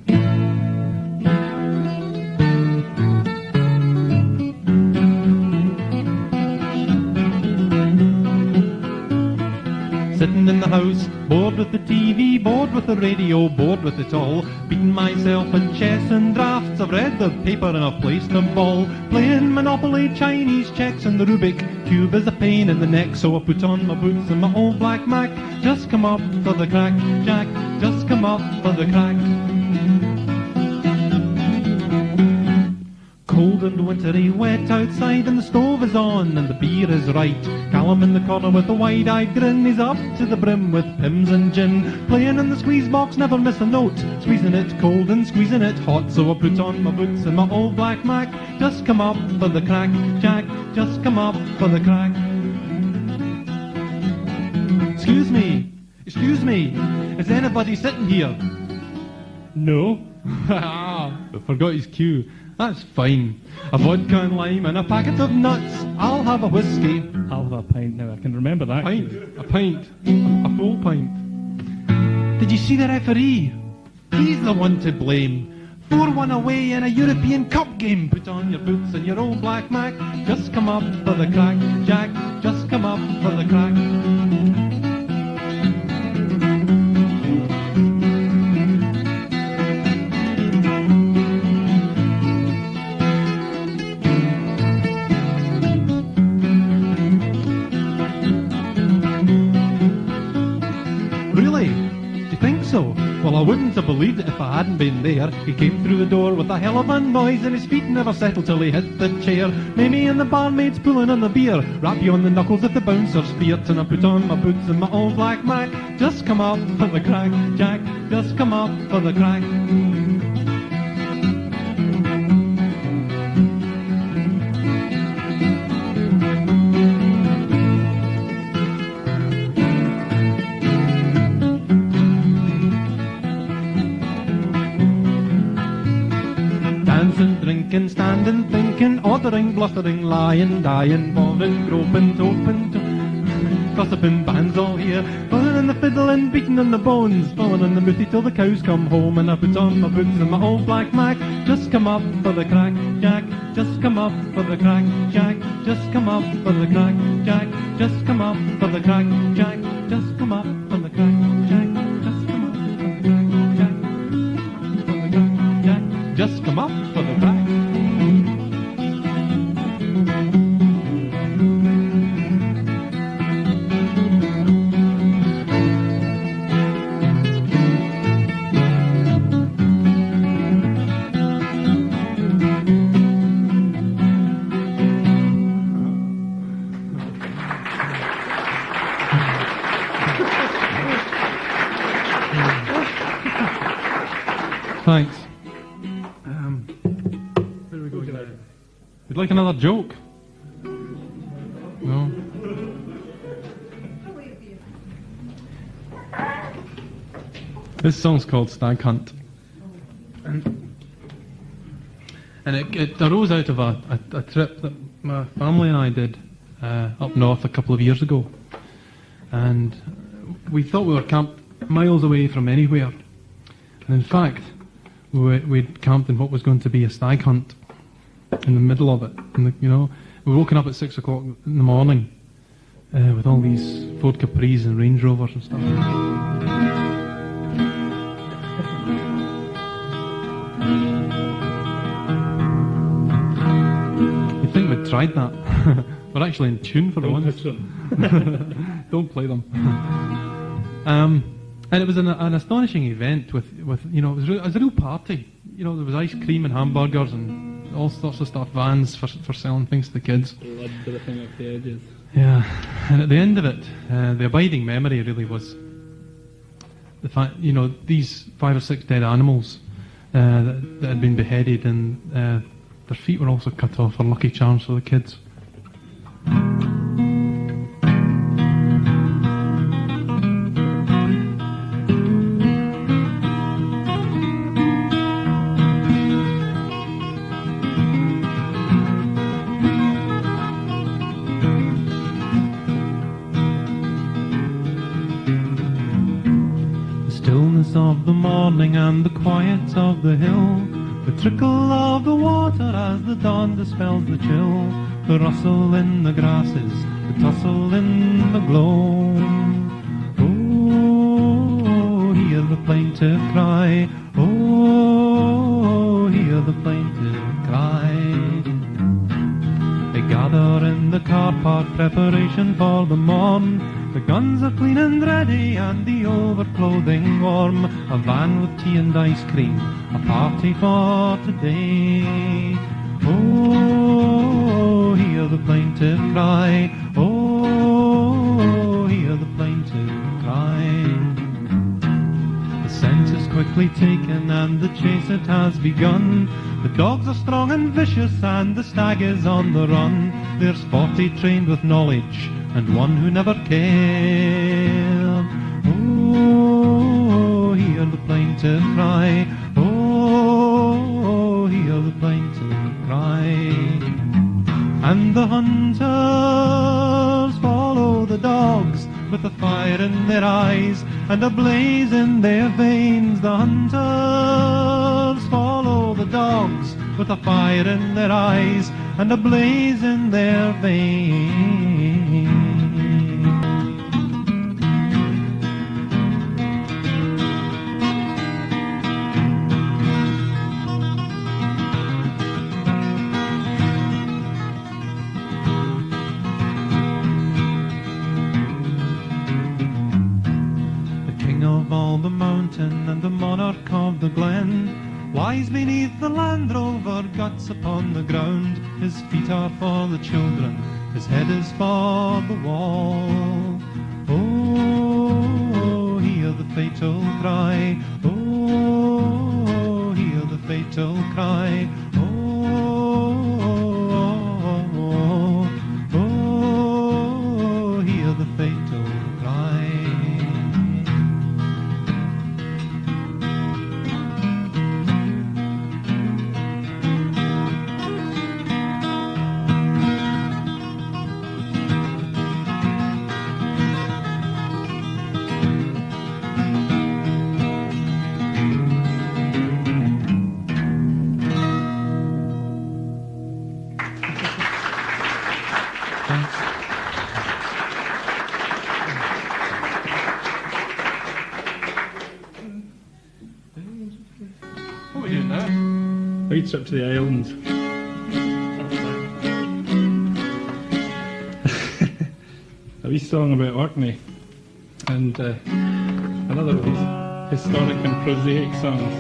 Sitting in the house, bored with the TV, bored with the radio, bored with it all. Beating myself in chess and drafts, I've read the paper and I've placed a ball. Playing Monopoly, Chinese checks and the Rubik Cube is a pain in the neck. So I put on my boots and my old black Mac. Just come up for the crack, Jack, just come up for the crack. Cold and wintry, wet outside, and the stove is on, and the beer is right. Callum in the corner with a wide-eyed grin, he's up to the brim with pims and gin. Playing in the squeeze box, never miss a note, squeezing it cold and squeezing it hot. So I put on my boots and my old black Mac. Just come up for the crack, Jack, just come up for the crack. Excuse me, is anybody sitting here? No. I forgot his cue. That's fine. A vodka and lime and a packet of nuts. I'll have a whiskey. I'll have a pint now. I can remember that. A pint. A full pint. Did you see the referee? He's the one to blame. 4-1 away in a European Cup game. Put on your boots and your old black Mac. Just come up for the crack, Jack. Just come up for the crack. Well, I wouldn't have believed it if I hadn't been there. He came through the door with a hell of a noise, and his feet never settled till he hit the chair. Mamie and the barmaid's pulling on the beer. Rap you on the knuckles if the bouncer's fierce. And I put on my boots and my old black Mac. Just come up for the crack, Jack. Just come up for the crack. Drinking, standing, thinking, ordering, blustering, lying, dying, boring, groping, toping, gossiping, bands all here, pulling on the fiddle and beating on the bones, falling on the moothy till the cows come home. And I put on my boots and my old black Mac. Just come up for the crack, Jack. Just come up for the crack, Jack. Just come up for the crack, Jack. Just come up for the crack, Jack. Just come up for the crack, Jack. Just come up for the crack, Jack. For the crack, Jack. Just come up for the crack. Thanks. Where are we going now? You'd like another joke? No? This song's called Stag Hunt. And it arose out of a trip that my family and I did up north a couple of years ago. And we thought we were camped miles away from anywhere. And in fact, we'd camped in what was going to be a stag hunt in the middle of it. And we were woken up at 6 o'clock in the morning with all these Ford Capris and Range Rovers and stuff. You'd think with tried that. We're actually in tune for the Don't once. touch them. Don't play them. And it was an astonishing event with you know, it was a real party. You know, there was ice cream and hamburgers and all sorts of stuff, vans for selling things to the kids. Blood to the thing off the edges. Yeah, and at the end of it, the abiding memory really was the fact, you know, these 5 or 6 dead animals that had been beheaded, and their feet were also cut off for Lucky Charms for the kids. Of the morning and the quiet of the hill, the trickle of the water as the dawn dispels the chill, the rustle in the grasses, the tussle in the glow. Oh, hear the plaintive cry, oh, hear the plaintive cry. They gather in the car park, preparation for the morn. The guns are clean and ready and the overclothing warm. A van with tea and ice cream, a party for today. Oh, hear the plaintive cry, oh, hear the plaintive cry. The scent is quickly taken and the chase it has begun. The dogs are strong and vicious and the stag is on the run. There's 40 trained with knowledge and one who never cared. Oh, hear the plaintive cry, oh, hear the plaintive cry. And the hunters follow the dogs with a fire in their eyes and a blaze in their veins. The hunters follow the dogs with a fire in their eyes and a blaze in their veins. The mountain and the monarch of the glen lies beneath the Land Rover, guts upon the ground. His feet are for the children, his head is for the wall. Oh, hear the fatal cry, oh, hear the fatal cry, oh, hear the fatal cry. A wee trip to the islands. A wee song about Orkney, and another of these historic and prosaic songs.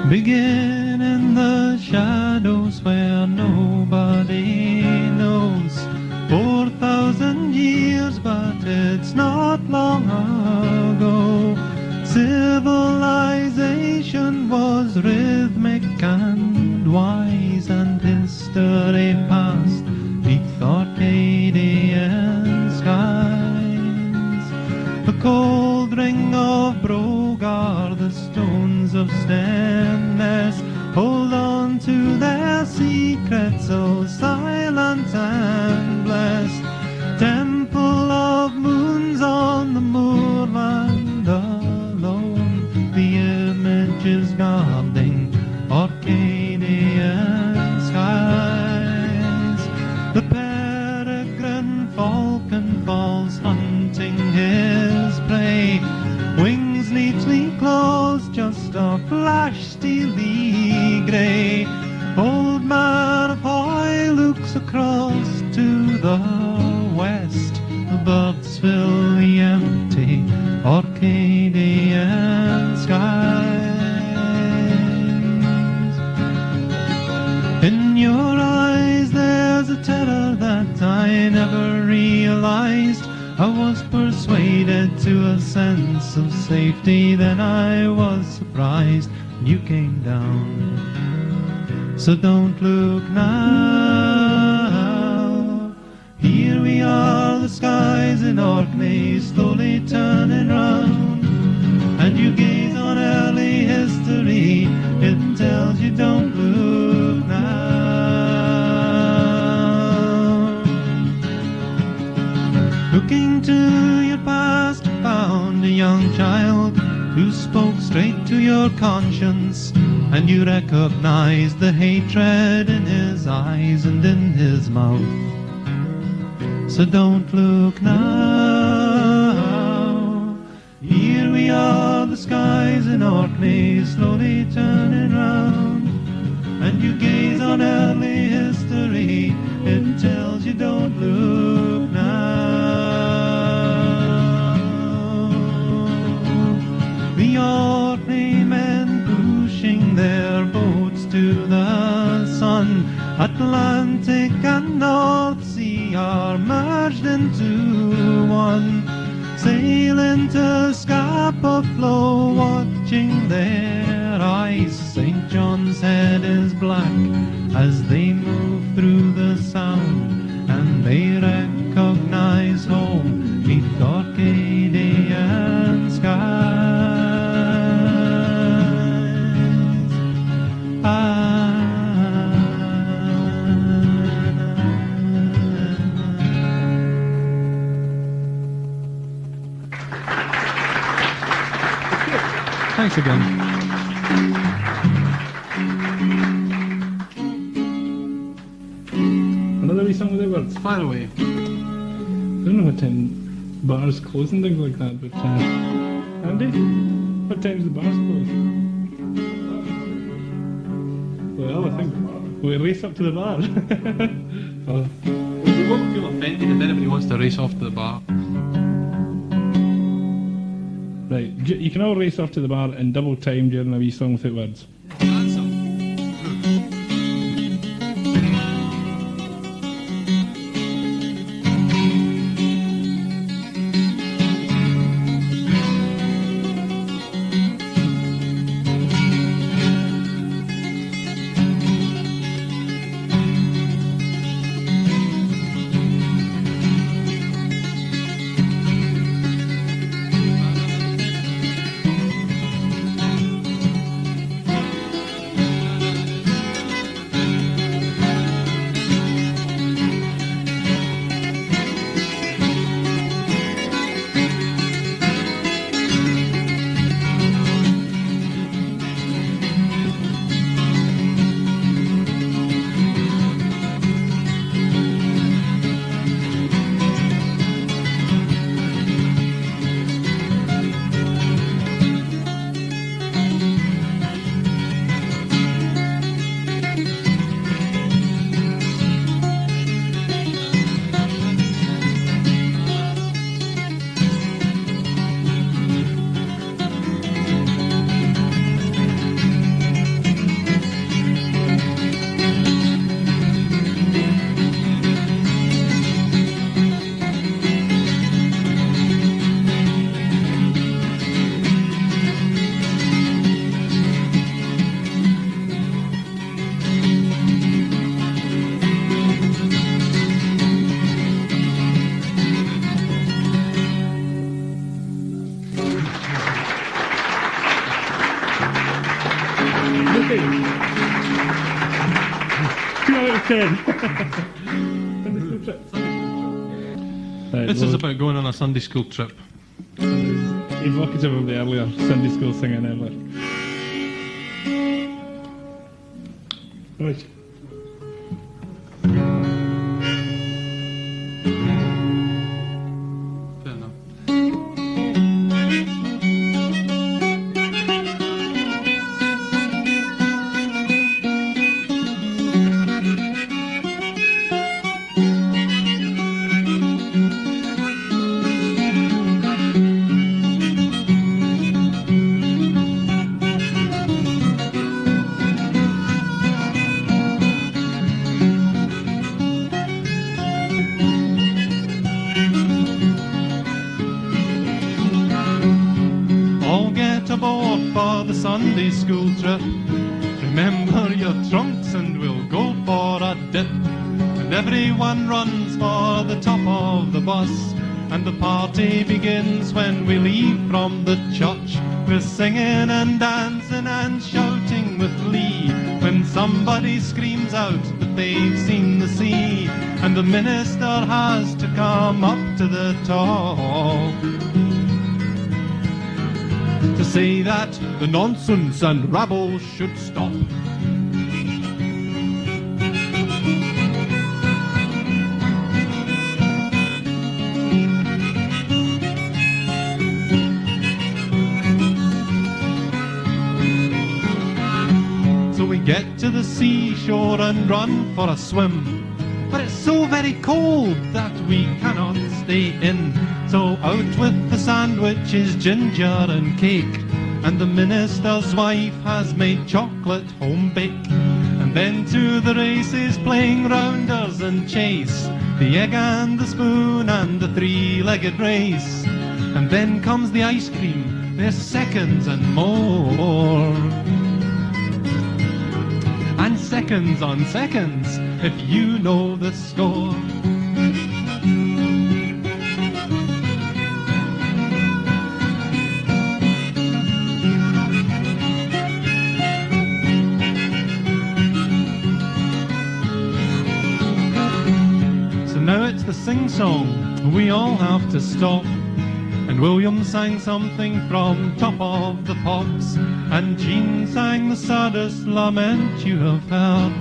Begin in the shadows where nobody knows. 4,000 years, but it's not long ago. Civilization was rhythmic and wise, and history passed beneath Arcadian skies. The cold ring of Brogar, the stones of Stemness, hold on to their secrets, so silent and blessed. Temple of moons on the moorland, Arcadian skies. In your eyes there's a terror that I never realized. I was persuaded to a sense of safety, then I was surprised when you came down. So don't look now. Here we are, the skies in Orkney slowly turning round, and you gaze on early history, it tells you don't look now. Looking to your past, you found a young child who spoke straight to your conscience, and you recognized the hatred in his eyes and in his mouth. So don't look now. Here we are, the skies in Orkney slowly turning round, and you gaze on early history, it tells you don't look now. The Orkney men pushing their boats to the sun, Atlantic and North Sea are merged into one, sailing to Scapa Flow, watching their eyes. St. John's Head is black as they move through the sound, and they recognize home neath Arcadian skies. Thanks again. Another wee song with the words. Fire away. I don't know what time bars close and things like that, but Andy, what time's the bars close? Well, I think we'll race up to the bar. Oh. We won't feel offended if anybody wants to race off to the bar. Right, you can all race off to the bar in double time during a wee song without words. This is about going on a Sunday school trip. Evocative of the earlier Sunday school singing ever. Right. Fair enough. for the Sunday school trip. Remember your trunks and we'll go for a dip. And everyone runs for the top of the bus. And the party begins when we leave from the church. We're singing and dancing and shouting with glee when somebody screams out that they've seen the sea. And the minister has to come up to the top to say that the nonsense and rabble should stop. Get to the seashore and run for a swim. But it's so very cold that we cannot stay in. So out with the sandwiches, ginger and cake. And the minister's wife has made chocolate home bake. And then to the races, playing rounders and chase. The egg and the spoon and the three-legged race. And then comes the ice cream, there's seconds and more. And seconds on seconds, if you know the score. So now it's the sing-song, we all have to stop. And William sang something from Top of the Pops, and Jean sang the saddest lament you have heard.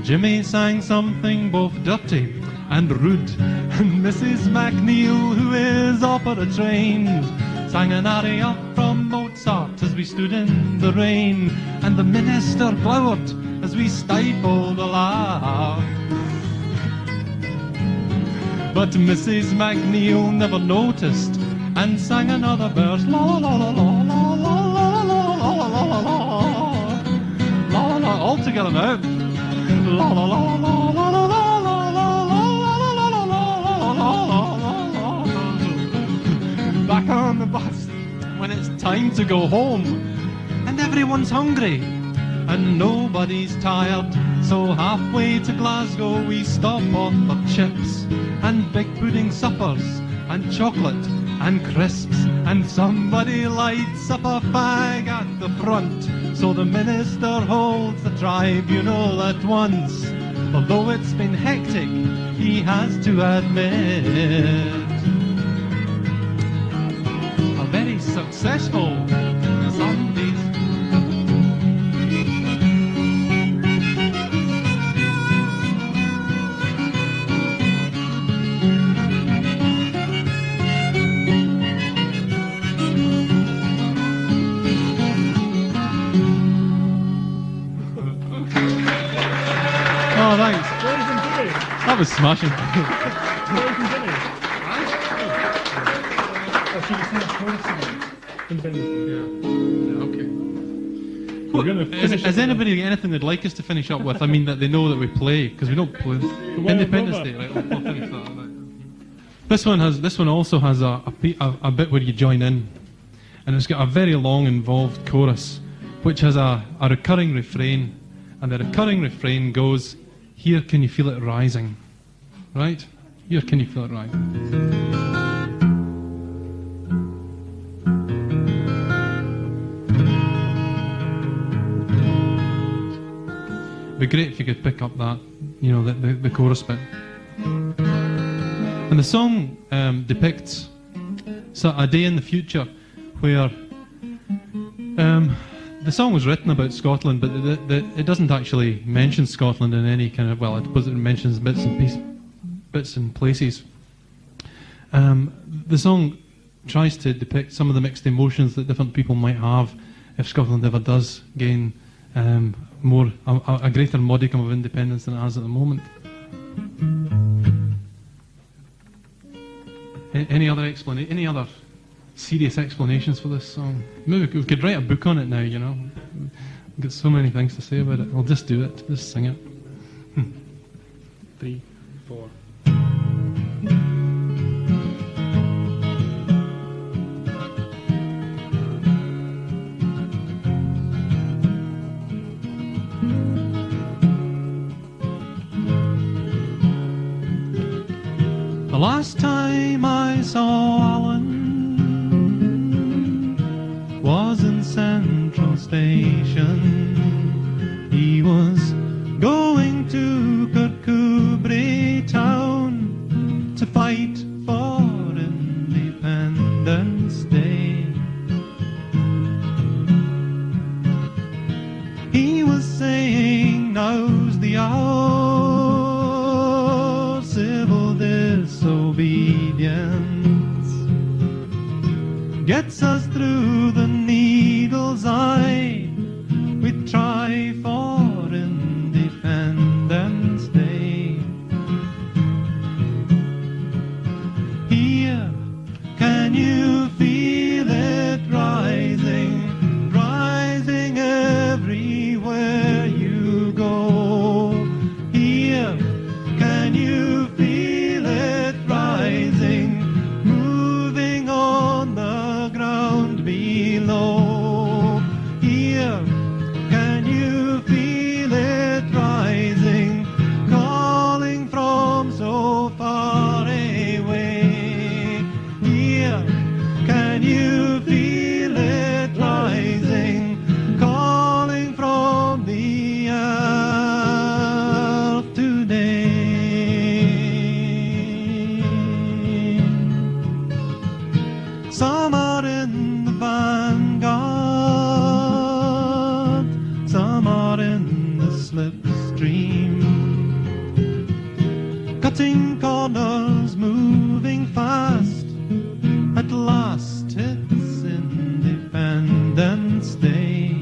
Jimmy sang something both dirty and rude, and Mrs. MacNeil, who is opera trained, sang an aria from Mozart as we stood in the rain, and the minister glowered as we stifled a laugh. But Mrs. MacNeil never noticed and sang another verse, la la la la la la la la la la la la la la, all together now, la la la la la la la la la la. Back on the bus when it's time to go home, and everyone's hungry and nobody's tired. So halfway to Glasgow we stop off for chips and big pudding suppers and chocolate and crisps, and somebody lights up a fag at the front, so the minister holds the tribunal at once. Although it's been hectic, he has to admit, a very successful Sunday. Oh, thanks. That was smashing. Has anybody got anything they'd like us to finish up with? I mean, that they know that we play, because we don't play Independence Day. Right, we'll finish that. Right. This one also has a bit where you join in, and it's got a very long, involved chorus, which has a recurring refrain, and the recurring refrain goes, "Here can you feel it rising?" Right? Here can you feel it rising? It'd be great if you could pick up that, you know, the chorus bit. And the song depicts a day in the future where the song was written about Scotland, but it doesn't actually mention Scotland in any kind of, well, it mentions bits and places. The song tries to depict some of the mixed emotions that different people might have if Scotland ever does gain a greater modicum of independence than it has at the moment. Any other serious explanations for this song? Maybe we could write a book on it now, you know. We've got so many things to say about it. We'll just do it. Just sing it. 3, 4. saw Alan was in Central Station. He was going to Kirkcudbright town to fight for Independence Day. He was saying, now's the hour, civil disobedience gets us through the needle's eye. We try for Independence Day. Here, can you feel it rising, rising everywhere you go? Here, can you feel it rising, moving on the ground below? Here, can you feel it rising, calling from so far away? Here, can you feel it rising, calling from the earth today? Some are in the vanguard, some are in the slipstream, cutting corners, moving fast. At last it's Independence Day.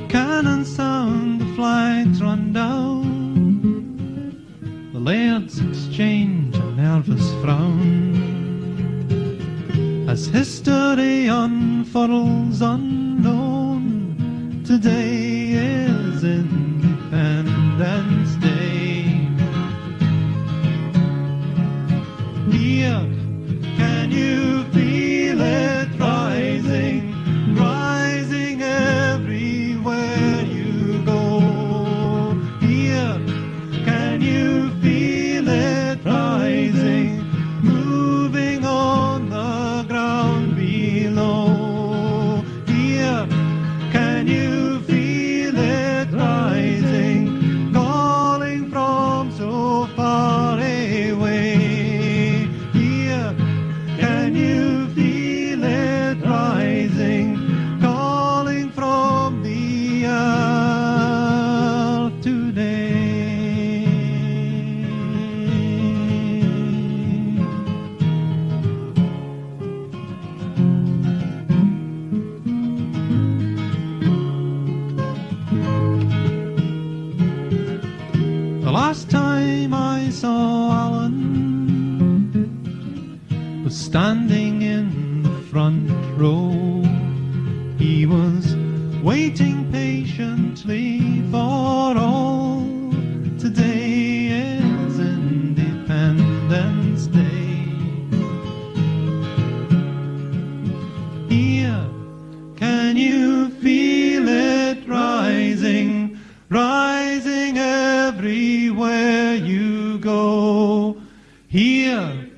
Cannon sound, the flags run down, the lairds exchange a nervous frown as history unfurls unknown. Today is Independence Day. Here, can you feel it rising, rising everywhere you go? Here, can you feel it rising, moving on the ground below? Here, can you feel it rising, calling from so far away? Here, can you feel it rising, calling from the earth today? The last time I saw Alan was standing in the front row. He was waiting patiently for all. Today is Independence Day. Here, can you feel it rising, rising everywhere you go? Here,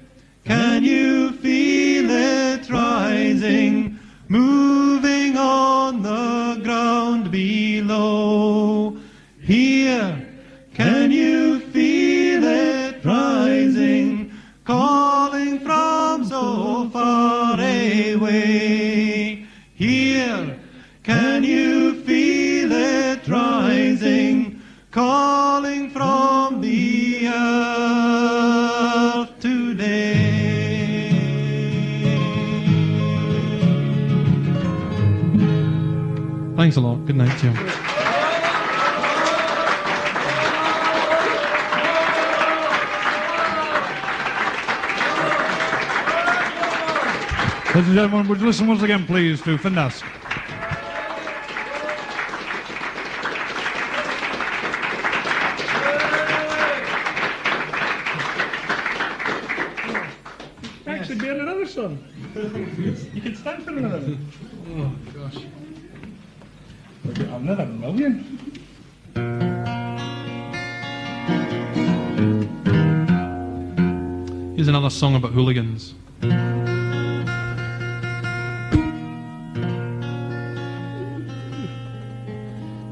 can you feel it rising, moving on the ground below? Here, can you feel it rising, calling from so far away? Here, can you feel it rising, calling from the earth today? Thanks a lot. Good night, Jim. Ladies and gentlemen, would you listen once again, please, to Findask? That should be in another song. You can stand for another one. Oh, gosh. We'll get another million. Here's another song about hooligans. They're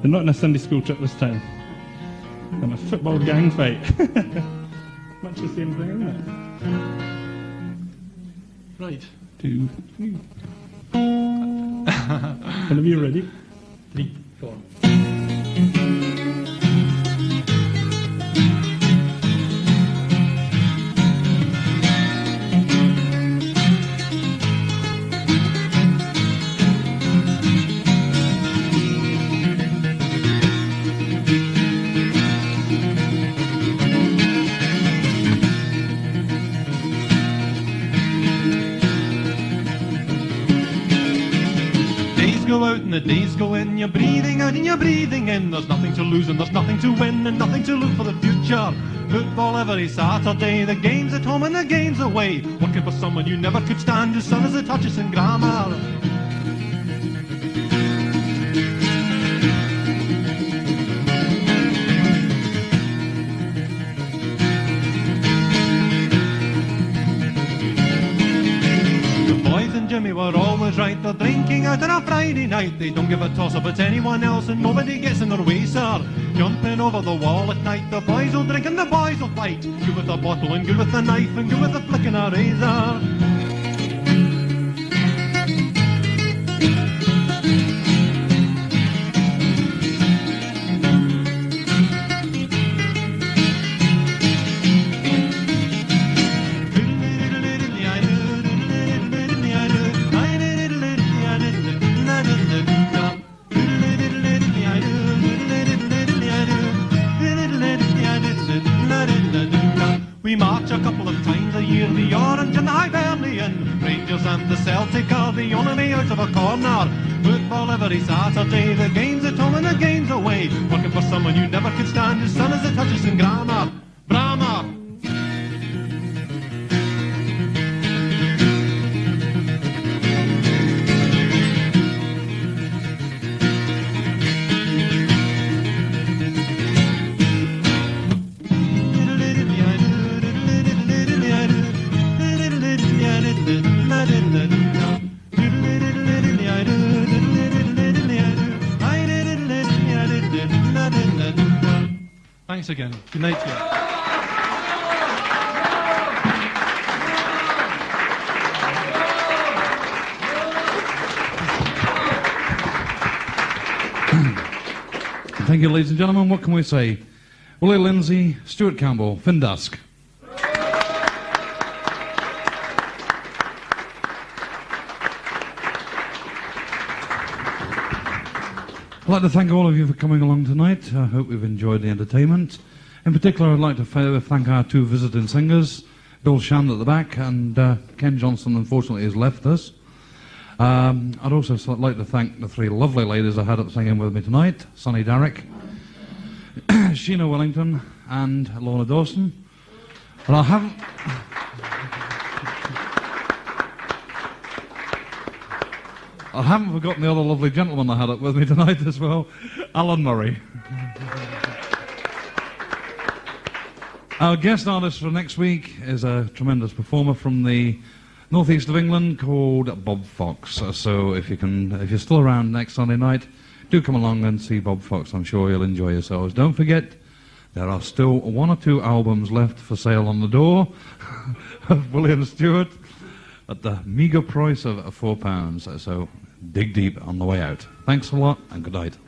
not in a Sunday school trip this time. In a football gang fight. Much the same thing, isn't it? Right. 2, 3. Whenever you're ready. 3, 4. Go out and the days go in, you're breathing out and you're breathing in. There's nothing to lose and there's nothing to win and nothing to look for the future. Football every Saturday, the game's at home and the game's away. Working for someone you never could stand, whose son is a touches and grammar. Jimmy were always right, they're drinking out on a Friday night. They don't give a toss about anyone else and nobody gets in their way, sir. Jumping over the wall at night, the boys will drink and the boys will fight. Good with a bottle and good with a knife and good with a flick and a razor. We march a couple of times a year, the Orange and the Hibernian. Rangers and the Celtic are the only way out of a corner. Football every Saturday, the game's at home and the game's away. Working for someone you never could stand, his son is a touches and grammar. Brahma! Thanks again. Good night to you. Thank you, ladies and gentlemen. What can we say? Willie Lindsay, Stuart Campbell, Findask. I'd like to thank all of you for coming along tonight. I hope you've enjoyed the entertainment. In particular, I'd like to thank our two visiting singers, Bill Shand at the back, and Ken Johnson, unfortunately, has left us. I'd also like to thank the three lovely ladies I had up singing with me tonight, Sonny Darrick, Sheena Wellington, and Lorna Dawson. But I haven't forgotten the other lovely gentleman I had up with me tonight as well, Alan Murray. Our guest artist for next week is a tremendous performer from the northeast of England called Bob Fox. So if you're still around next Sunday night, do come along and see Bob Fox. I'm sure you'll enjoy yourselves. Don't forget, there are still 1 or 2 albums left for sale on the door of Willie and Stuart at the meagre price of £4. So dig deep on the way out. Thanks a lot and good night.